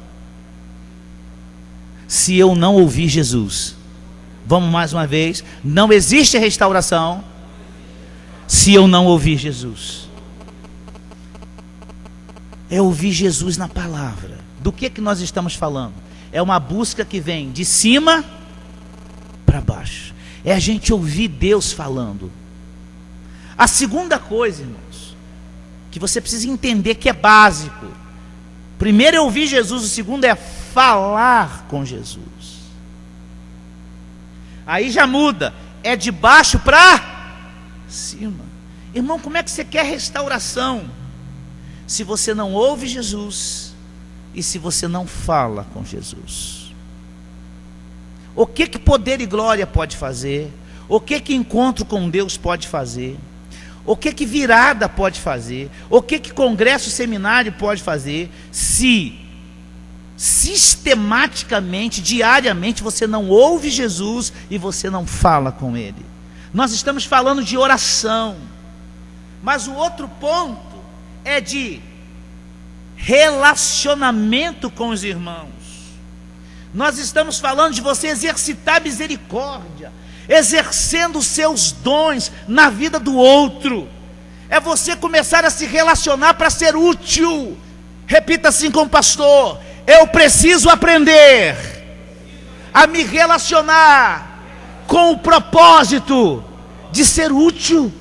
se eu não ouvir Jesus. Vamos mais uma vez: não existe restauração se eu não ouvir Jesus. É ouvir Jesus na palavra. Do que nós estamos falando? É uma busca que vem de cima para baixo. É a gente ouvir Deus falando. A segunda coisa, irmãos, que você precisa entender que é básico. Primeiro é ouvir Jesus, o segundo é falar com Jesus. Aí já muda, é de baixo para cima. Irmão, como é que você quer restauração se você não ouve Jesus e se você não fala com Jesus? O que poder e glória pode fazer? O que encontro com Deus pode fazer? O que virada pode fazer? O que congresso, seminário pode fazer? Se sistematicamente, diariamente, você não ouve Jesus e você não fala com Ele. Nós estamos falando de oração, mas o outro ponto é de relacionamento com os irmãos. Nós estamos falando de você exercitar misericórdia, exercendo os seus dons na vida do outro. É você começar a se relacionar para ser útil. Repita assim com o pastor: eu preciso aprender a me relacionar com o propósito de ser útil.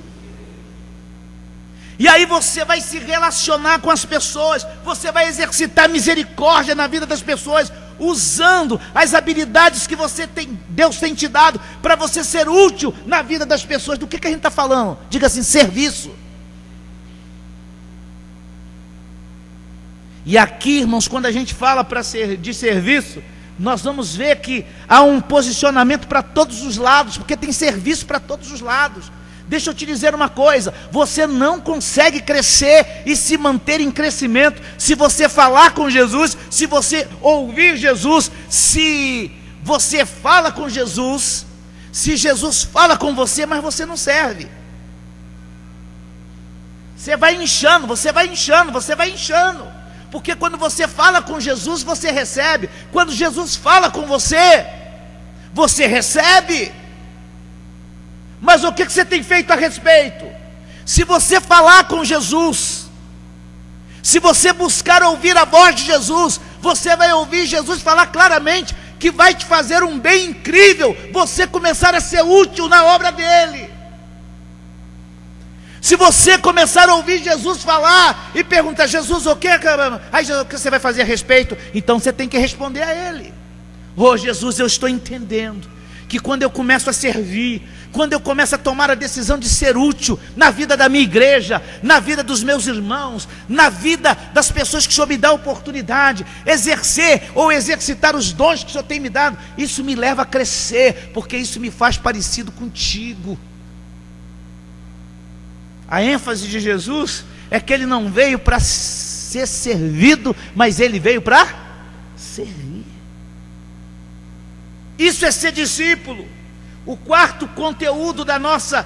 E aí você vai se relacionar com as pessoas, você vai exercitar misericórdia na vida das pessoas, usando as habilidades que você tem, Deus tem te dado, para você ser útil na vida das pessoas. Do que a gente está falando? Diga assim: serviço. E aqui, irmãos, quando a gente fala de serviço, nós vamos ver que há um posicionamento para todos os lados, porque tem serviço para todos os lados. Deixa eu te dizer uma coisa: você não consegue crescer e se manter em crescimento se você falar com Jesus, se você ouvir Jesus, se você fala com Jesus, se Jesus fala com você, mas você não serve. Você vai inchando, você vai inchando, você vai inchando, porque quando você fala com Jesus, você recebe. Quando Jesus fala com você, você recebe. Mas o que você tem feito a respeito? Se você falar com Jesus, se você buscar ouvir a voz de Jesus, você vai ouvir Jesus falar claramente que vai te fazer um bem incrível, você começar a ser útil na obra dele. Se você começar a ouvir Jesus falar e perguntar: Jesus, o que, aí, o que você vai fazer a respeito? Então você tem que responder a ele: oh Jesus, eu estou entendendo que quando eu começo a servir, quando eu começo a tomar a decisão de ser útil na vida da minha igreja, na vida dos meus irmãos, na vida das pessoas que o Senhor me dá a oportunidade, exercer ou exercitar os dons que o Senhor tem me dado, isso me leva a crescer, porque isso me faz parecido contigo. A ênfase de Jesus é que ele não veio para ser servido, mas ele veio para servir. Isso é ser discípulo. O quarto conteúdo da nossa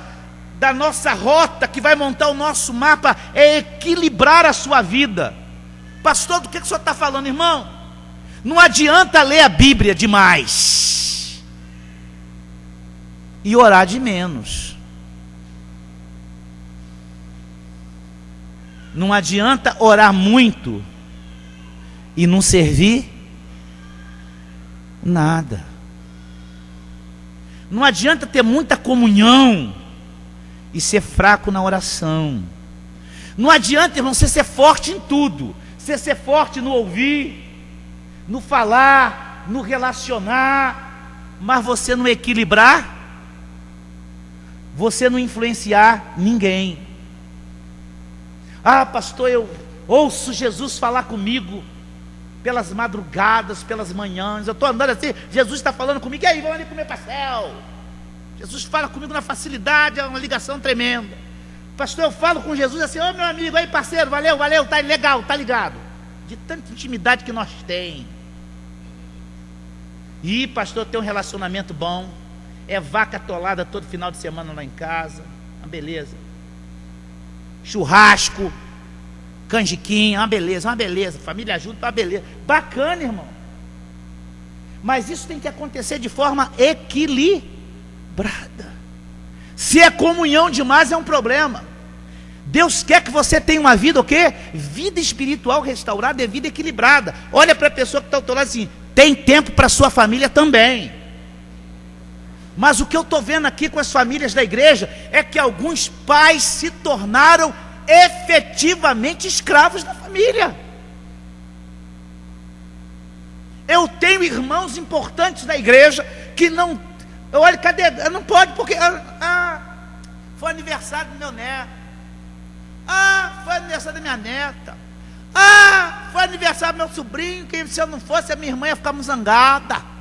rota, que vai montar o nosso mapa, é equilibrar a sua vida. Pastor, do que o senhor está falando, irmão? Não adianta ler a Bíblia demais e orar de menos. Não adianta orar muito e não servir nada. Não adianta ter muita comunhão e ser fraco na oração. Não adianta, irmão, você ser forte em tudo. Você ser forte no ouvir, no falar, no relacionar, mas você não equilibrar, você não influenciar ninguém. Ah, pastor, eu ouço Jesus falar comigo pelas madrugadas, pelas manhãs, eu estou andando assim, Jesus está falando comigo, e aí, vamos ali comer pastel. Jesus fala comigo na facilidade, é uma ligação tremenda. Pastor, eu falo com Jesus assim: ô meu amigo, aí parceiro, valeu, tá legal, tá ligado. De tanta intimidade que nós temos. E pastor, tem um relacionamento bom, é vaca atolada todo final de semana lá em casa, uma beleza. Churrasco, canjiquinha, uma beleza, família ajuda, uma beleza, bacana, irmão. Mas isso tem que acontecer de forma equilibrada. Se é comunhão demais, é um problema. Deus quer que você tenha uma vida, o quê? Vida espiritual restaurada é vida equilibrada. Olha para a pessoa que está ao teu lado assim: tem tempo para a sua família também. Mas o que eu estou vendo aqui com as famílias da igreja é que alguns pais se tornaram efetivamente escravos da família. Eu tenho irmãos importantes da igreja que não, eu olho, cadê? Não pode porque foi aniversário do meu neto, foi aniversário da minha neta, foi aniversário do meu sobrinho, que se eu não fosse a minha irmã ia ficar zangada.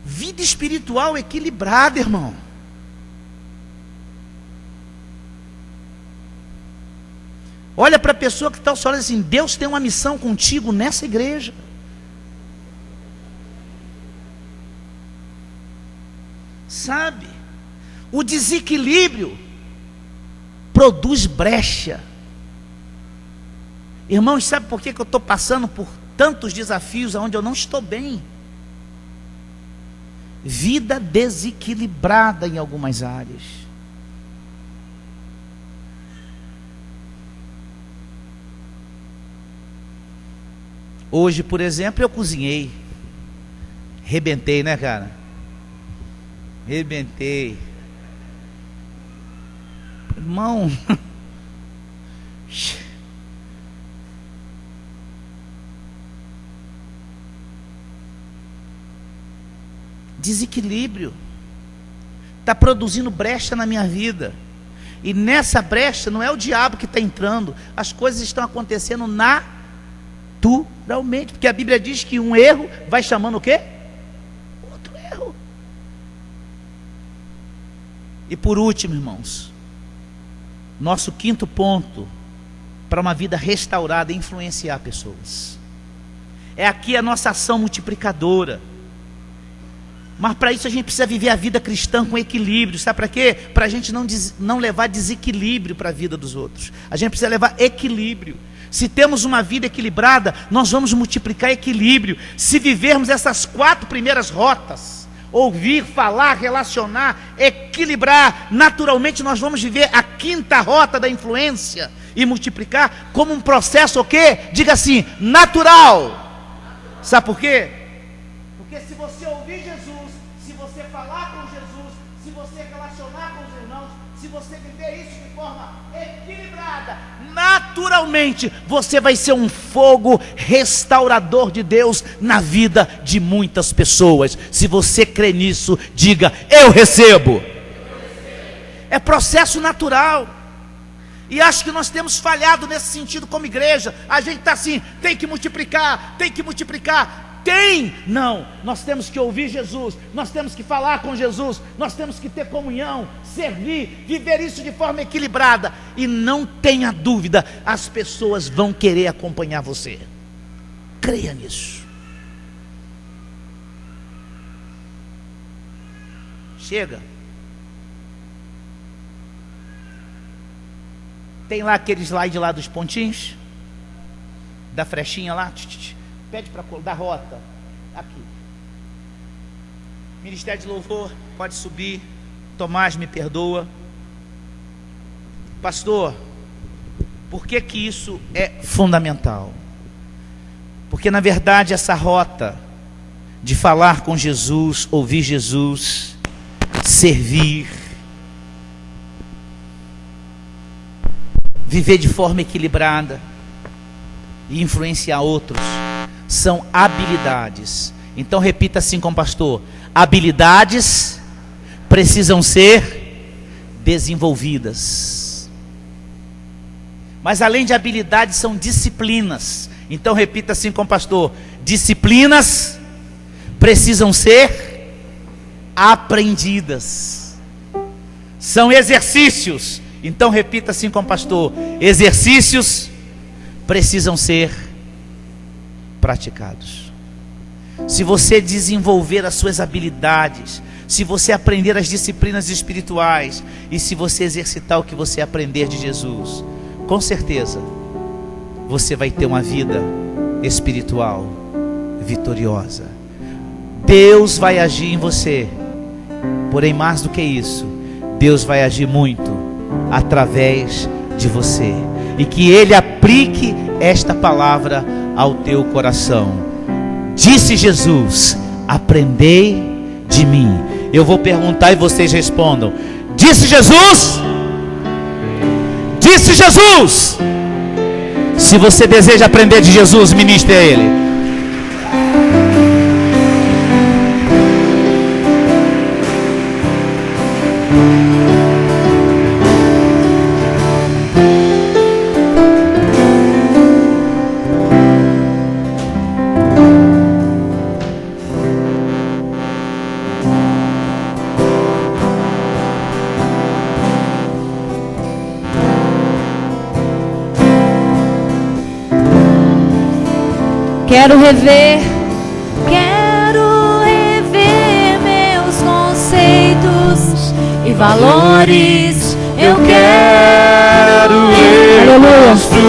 Vida espiritual equilibrada, irmão. Olha para a pessoa que está ao seu lado assim: Deus tem uma missão contigo nessa igreja. Sabe? O desequilíbrio produz brecha. Irmãos, sabe por que eu estou passando por tantos desafios onde eu não estou bem? Vida desequilibrada em algumas áreas. Hoje, por exemplo, eu cozinhei. Rebentei, né, cara? Rebentei. Irmão. Desequilíbrio está produzindo brecha na minha vida, e nessa brecha não é o diabo que está entrando, as coisas estão acontecendo naturalmente, porque a Bíblia diz que um erro vai chamando o quê? Outro erro. E por último, irmãos, nosso quinto ponto para uma vida restaurada é influenciar pessoas. É aqui a nossa ação multiplicadora. Mas para isso a gente precisa viver a vida cristã com equilíbrio. Sabe para quê? Para a gente não levar desequilíbrio para a vida dos outros. A gente precisa levar equilíbrio. Se temos uma vida equilibrada, nós vamos multiplicar equilíbrio. Se vivermos essas 4 primeiras rotas, ouvir, falar, relacionar, equilibrar, naturalmente nós vamos viver a 5ª rota da influência, e multiplicar como um processo o quê? Diga assim, natural. Sabe por quê? Porque se você ouvir Jesus, se você falar com Jesus, se você relacionar com os irmãos, se você viver isso de forma equilibrada, naturalmente você vai ser um fogo restaurador de Deus na vida de muitas pessoas. Se você crê nisso, diga, eu recebo. É processo natural. E acho que nós temos falhado nesse sentido como igreja. A gente está assim, tem que multiplicar, tem que multiplicar. Tem? Não, nós temos que ouvir Jesus, nós temos que falar com Jesus, nós temos que ter comunhão, servir, viver isso de forma equilibrada. E não tenha dúvida, as pessoas vão querer acompanhar você. Creia nisso. Chega. Tem lá aquele slide lá dos pontinhos, da frechinha lá, pede para da rota, aqui. Ministério de Louvor, pode subir. Tomás, me perdoa. Pastor, por que que isso é fundamental? Porque na verdade essa rota de falar com Jesus, ouvir Jesus, servir, viver de forma equilibrada e influenciar outros, são habilidades. Então repita assim com o pastor: habilidades precisam ser desenvolvidas. Mas além de habilidades, são disciplinas. Então repita assim com o pastor: disciplinas precisam ser aprendidas. São exercícios. Então repita assim com o pastor: exercícios precisam ser praticados. Se você desenvolver as suas habilidades, se você aprender as disciplinas espirituais, e se você exercitar o que você aprender de Jesus, com certeza você vai ter uma vida espiritual vitoriosa. Deus vai agir em você. Porém, mais do que isso, Deus vai agir muito através de você, e que Ele aplique esta palavra ao teu coração. Disse Jesus: aprendei de mim. Eu vou perguntar e vocês respondam. Disse Jesus? Disse Jesus? Se você deseja aprender de Jesus, ministre a Ele. Quero rever meus conceitos e valores. Eu quero reconstruir.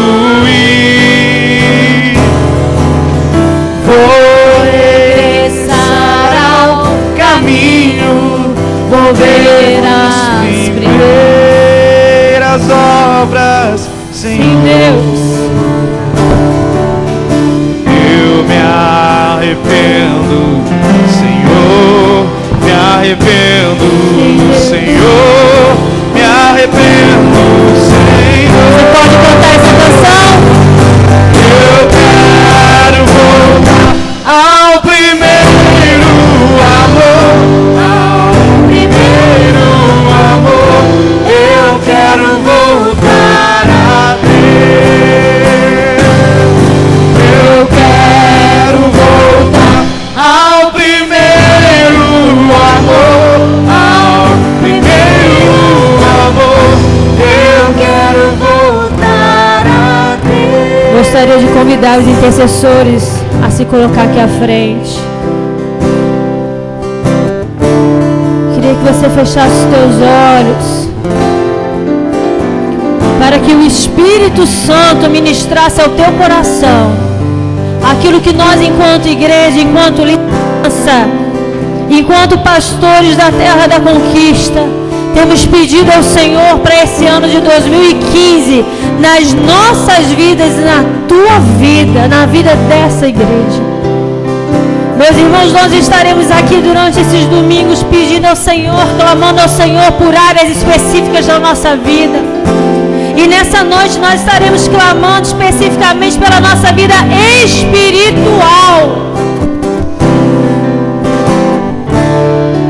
Vou regressar ao caminho, vou ver as primeiras obras sem Deus. Me arrependo, Senhor, me arrependo, Senhor, me arrependo, Senhor. Você pode cantar essa canção? Eu quero voltar ao primeiro amor, ao primeiro amor. Eu quero voltar a ter. Eu quero voltar ao primeiro amor, ao primeiro amor. Eu quero voltar a ter. Gostaria de convidar os intercessores a se colocar aqui à frente. Queria que você fechasse os teus olhos, para que o Espírito Santo ministrasse ao teu coração aquilo que nós, enquanto igreja, enquanto liderança, enquanto pastores da Terra da Conquista, temos temos pedido ao Senhor para esse ano de 2015, nas nossas vidas e na tua vida, na vida dessa igreja. Meus irmãos, nós estaremos aqui durante esses domingos pedindo ao Senhor, clamando ao Senhor por áreas específicas da nossa vida. E nessa noite nós estaremos clamando especificamente pela nossa vida espiritual.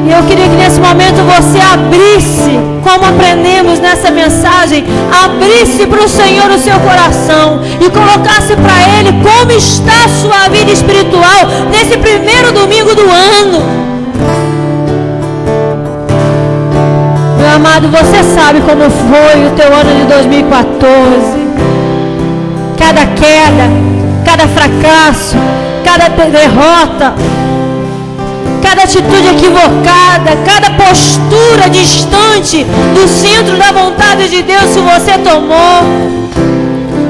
E eu queria que nesse momento você abrisse, como aprendemos nessa mensagem, abrisse para o Senhor o seu coração e colocasse para Ele como está a sua vida espiritual nesse primeiro domingo do ano. Meu amado, você sabe como foi o teu ano de 2014. Cada queda, cada fracasso, cada derrota, cada atitude equivocada, cada postura distante do centro da vontade de Deus que você tomou.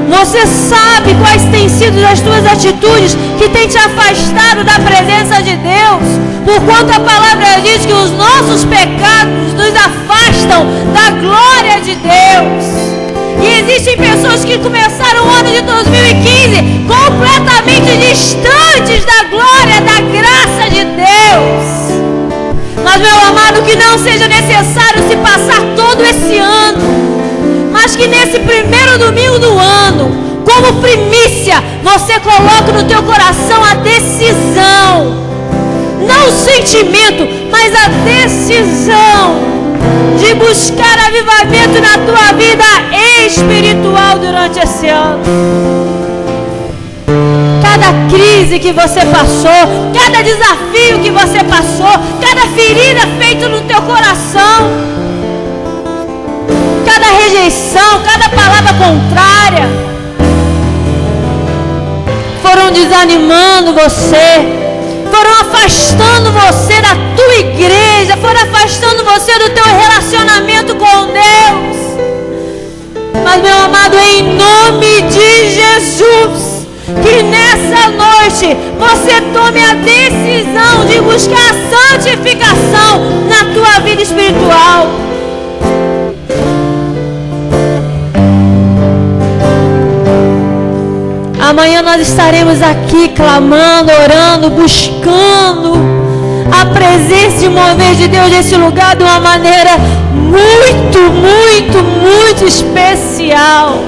Você sabe quais têm sido as tuas atitudes que têm te afastado da presença de Deus. Porquanto a palavra diz que os nossos pecados nos afastam da glória de Deus. E existem pessoas que começaram o ano de 2015 completamente distantes da glória, da graça de Deus. Mas, meu amado, que não seja necessário se passar todo esse ano, mas que nesse primeiro domingo do ano, como primícia, você coloque no teu coração a decisão, não o sentimento, mas a decisão de buscar avivamento na tua vida espiritual durante esse ano. Cada crise que você passou, cada desafio que você passou, cada ferida feita no teu coração, cada rejeição, cada palavra contrária, foram desanimando você, foram afastando você da tua igreja, foram afastando você do teu relacionamento com Deus. Mas, meu amado, em nome de Jesus, que nessa noite você tome a decisão de buscar a santificação na tua vida espiritual. Amanhã nós estaremos aqui clamando, orando, buscando a presença e o mover de Deus nesse lugar de uma maneira muito, muito, muito especial.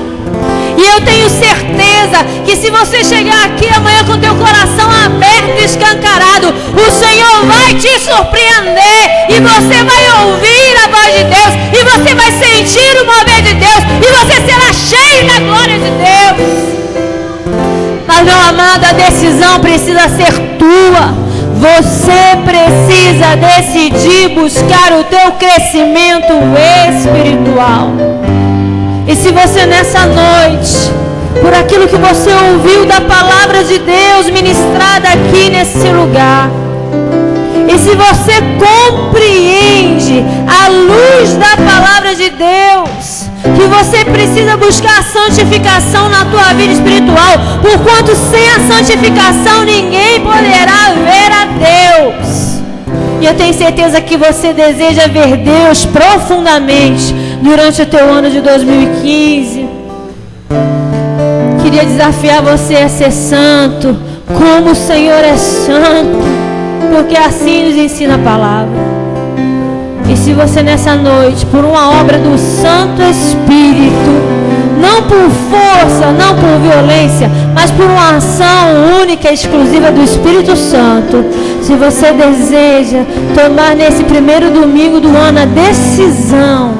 E eu tenho certeza que se você chegar aqui amanhã com teu coração aberto e escancarado, o Senhor vai te surpreender e você vai ouvir a voz de Deus e você vai sentir o mover de Deus e você será cheio da glória de Deus. Mas, meu amado, a decisão precisa ser tua. Você precisa decidir buscar o teu crescimento espiritual. E se você nessa noite, por aquilo que você ouviu da palavra de Deus ministrada aqui nesse lugar, e se você compreende a luz da palavra de Deus, que você precisa buscar a santificação na tua vida espiritual, porquanto sem a santificação ninguém poderá ver a Deus. E eu tenho certeza que você deseja ver Deus profundamente durante o teu ano de 2015. Queria desafiar você a ser santo, como o Senhor é santo, porque assim nos ensina a palavra. E se você nessa noite, por uma obra do Santo Espírito, não por força, não por violência, mas por uma ação única e exclusiva do Espírito Santo, se você deseja tomar nesse primeiro domingo do ano a decisão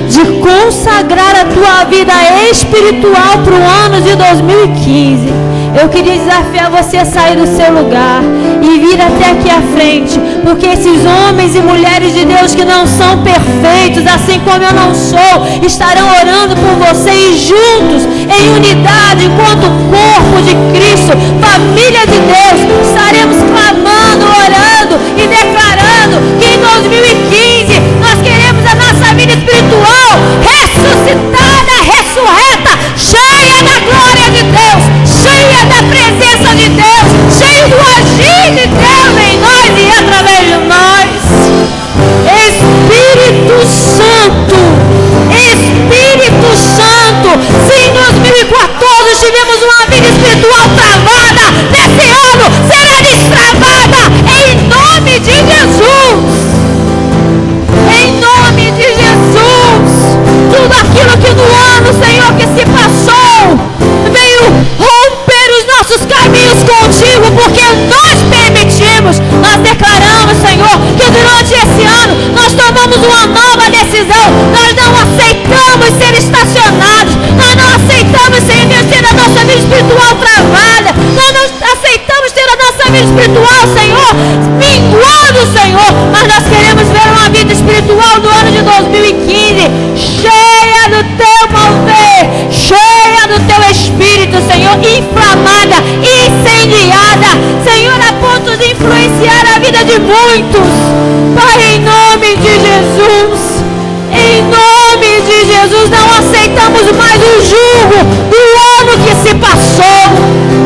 de consagrar a tua vida espiritual para o ano de 2015, eu queria desafiar você a sair do seu lugar e vir até aqui à frente, porque esses homens e mulheres de Deus que não são perfeitos, assim como eu não sou, estarão orando por você e juntos, em unidade, enquanto corpo de Cristo, família de Deus, estaremos clamando, orando e declarando que em 2015 nós queremos a nossa vida espiritual ressuscitada, ressurreta, cheia da glória de Deus, cheia da presença de Deus, cheia do agir de Deus em nós e através de nós. Espírito Santo, perdão. Nós não aceitamos ser estacionados. Nós não aceitamos, Senhor Deus, ter a nossa vida espiritual travada. Nós não aceitamos ter a nossa vida espiritual, Senhor, minguando, Senhor. Mas nós queremos ver uma vida espiritual do ano de 2015 cheia do teu mover, cheia do teu Espírito, Senhor, inflamada, incendiada, Senhor, a ponto de influenciar a vida de muitos. Pai, em nome de Jesus, em nome de Jesus, não aceitamos mais o jugo do ano que se passou.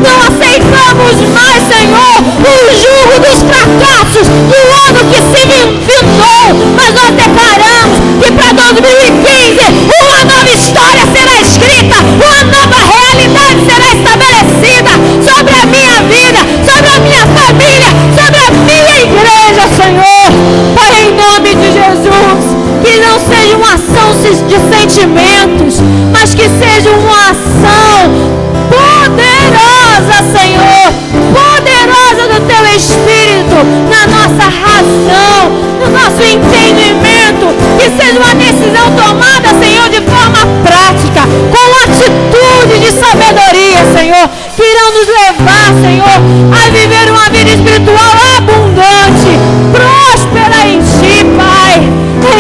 Não aceitamos mais, Senhor, o jugo dos fracassos do ano que se findou. Mas nós declaramos que para 2015 uma nova história será escrita, uma nova realidade será estabelecida sobre a minha vida, sobre a minha família, sobre a minha igreja, Senhor. Pai, em nome de Jesus, que não seja uma ação de sentimentos, mas que seja uma ação poderosa, Senhor, poderosa do teu Espírito, na nossa razão, no nosso entendimento, que seja uma decisão tomada, Senhor, de forma prática, com atitude de sabedoria, Senhor, que irão nos levar, Senhor, a viver uma vida espiritual abundante, próspera em Ti, Pai,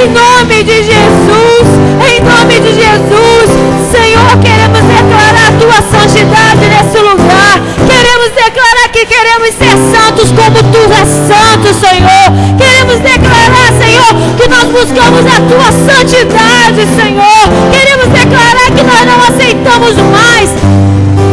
em nome de Jesus, em nome de Jesus, Senhor, queremos declarar a Tua santidade nesse lugar, queremos declarar que queremos ser santos como Tu és santo, Senhor, queremos declarar, Senhor, que nós buscamos a Tua santidade, Senhor, queremos declarar que nós não aceitamos mais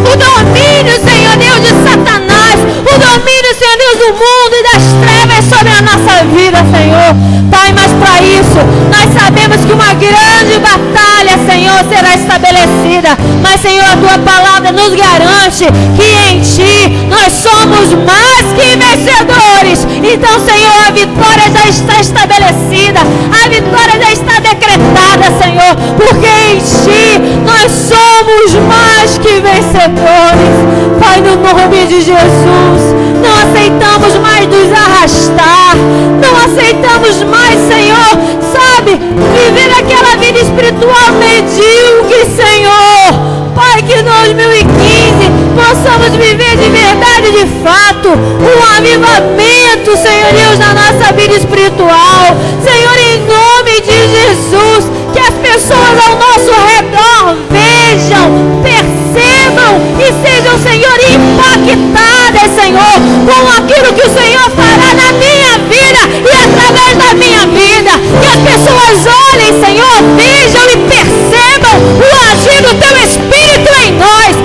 o domínio, Senhor Deus, de Satanás, o domínio, Senhor Deus, do mundo e das trevas sobre a nossa vida, Senhor. Pai, mas para isso, nós sabemos que uma grande batalha, Senhor, será estabelecida. Mas, Senhor, a Tua palavra nos garante que em Ti nós somos mais que vencedores. Então, Senhor, a vitória já está estabelecida, a vitória já está decretada, Senhor, porque em Ti nós somos mais que vencedores. Pai, no nome de Jesus, não aceitamos mais nos arrastar, não aceitamos mais, Senhor, sabe, viver aquela vida espiritual medíocre, Senhor. Pai, que em 2015 possamos viver de verdade, de fato, um avivamento, Senhor Deus, na nossa vida espiritual. Senhor, em nome de Jesus, que as pessoas ao nosso redor vejam, percebam e sejam, Senhor, impactadas, Senhor, com aquilo que o Senhor fará na minha vida e através da minha vida. Que as pessoas olhem, Senhor, vejam e percebam o agir do Teu Espírito em nós, o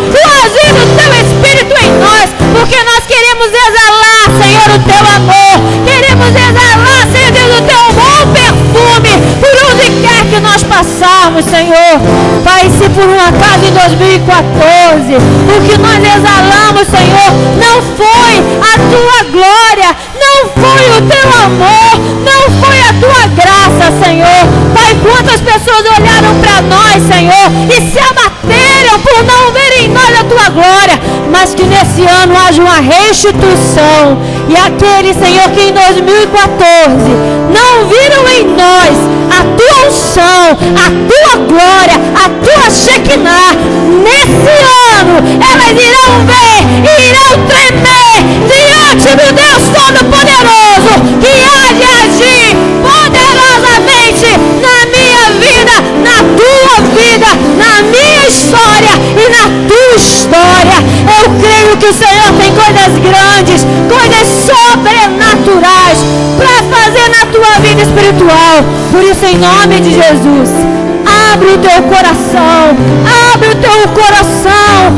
agir do Teu Espírito em nós, porque nós queremos exalar, Senhor, o Teu amor, queremos exalar, Senhor Deus, o Teu bom perfume por onde quer que nós passarmos, Senhor. Pai, se por um acaso em 2014 o que nós exalamos, Senhor, não foi a Tua glória, não foi o Teu amor, não foi a Tua graça, Senhor. Pai, quantas pessoas olharam para nós, Senhor, e se abateram por não ver em nós a Tua glória, mas que nesse ano haja uma restituição. E aqueles, Senhor, que em 2014 não viram em nós a Tua unção, a Tua glória, a Tua Shekinah, nesse ano elas irão ver e irão tremer diante do Deus Todo-Poderoso, que há de agir poderosamente na minha vida, na Tua vida, na minha história e na Tua história. Eu creio que o Senhor tem coisas grandes, coisas sobrenaturais para fazer na Tua vida espiritual. Por isso, em nome de Jesus, abre o teu coração, abre o teu coração,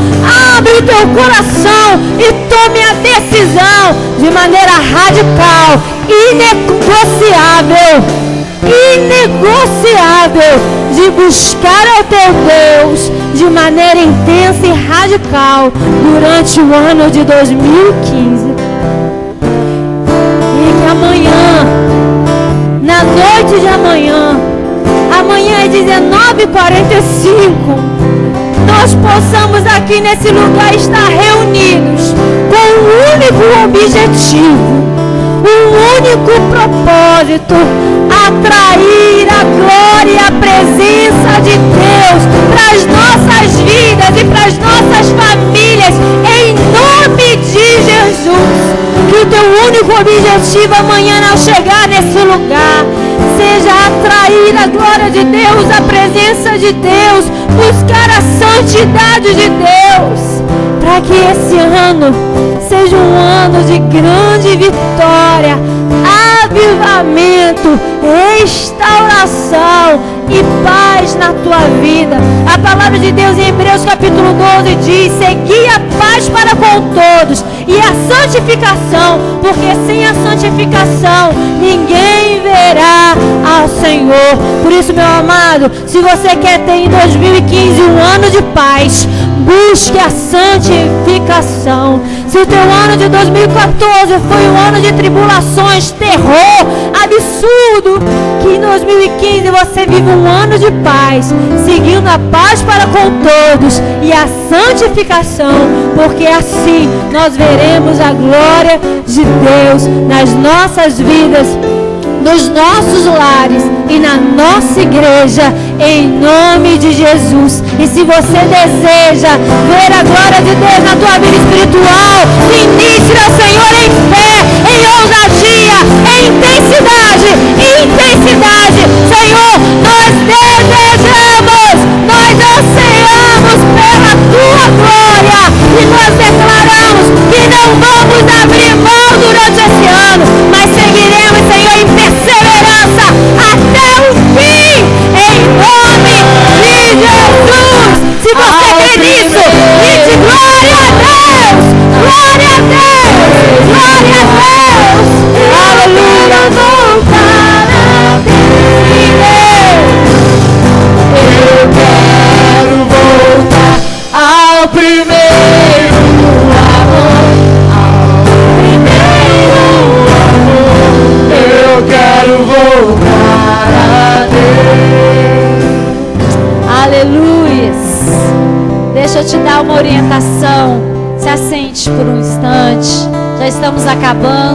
abre o teu coração e tome a decisão de maneira radical, inegociável, de buscar ao teu Deus de maneira intensa e radical durante o ano de 2015. E que amanhã, na noite de amanhã é 19h45, nós possamos aqui nesse lugar estar reunidos com um único objetivo, um único propósito: atrair a glória objetivo amanhã ao chegar nesse lugar seja atrair a glória de Deus, a presença de Deus, buscar a santidade de Deus, para que esse ano seja um ano de grande vitória, avivamento, restauração e paz na tua vida. A palavra de Deus em Hebreus capítulo 12 diz: segui a paz para com todos e a santificação, porque sem a santificação ninguém verá ao Senhor. Por isso, meu amado, se você quer ter em 2015 um ano de paz, busque a santificação. Se o teu ano de 2014 foi um ano de tribulações, terror, absurdo, que em 2015 você vive um ano de paz, seguindo a paz para com todos e a santificação, porque assim nós veremos a glória de Deus nas nossas vidas, nos nossos lares e na nossa igreja, em nome de Jesus. E se você deseja ver a glória de Deus na tua vida espiritual, ministre ao Senhor em fé, em ousadia, em intensidade, Senhor, nós desejamos, nós ansiamos pela tua glória, e nós declaramos que não vamos abrir mão durante esse ano, mas seguiremos, Senhor, em perseverança até o fim, em nome de Jesus. Se você crê nisso, grite glória a Deus, glória a Deus, glória a Deus, aleluia. Voltar a eu quero voltar ao primeiro amor, eu quero voltar a Deus. Aleluia. Deixa eu te dar uma orientação. Se assente por um instante. Já estamos acabando.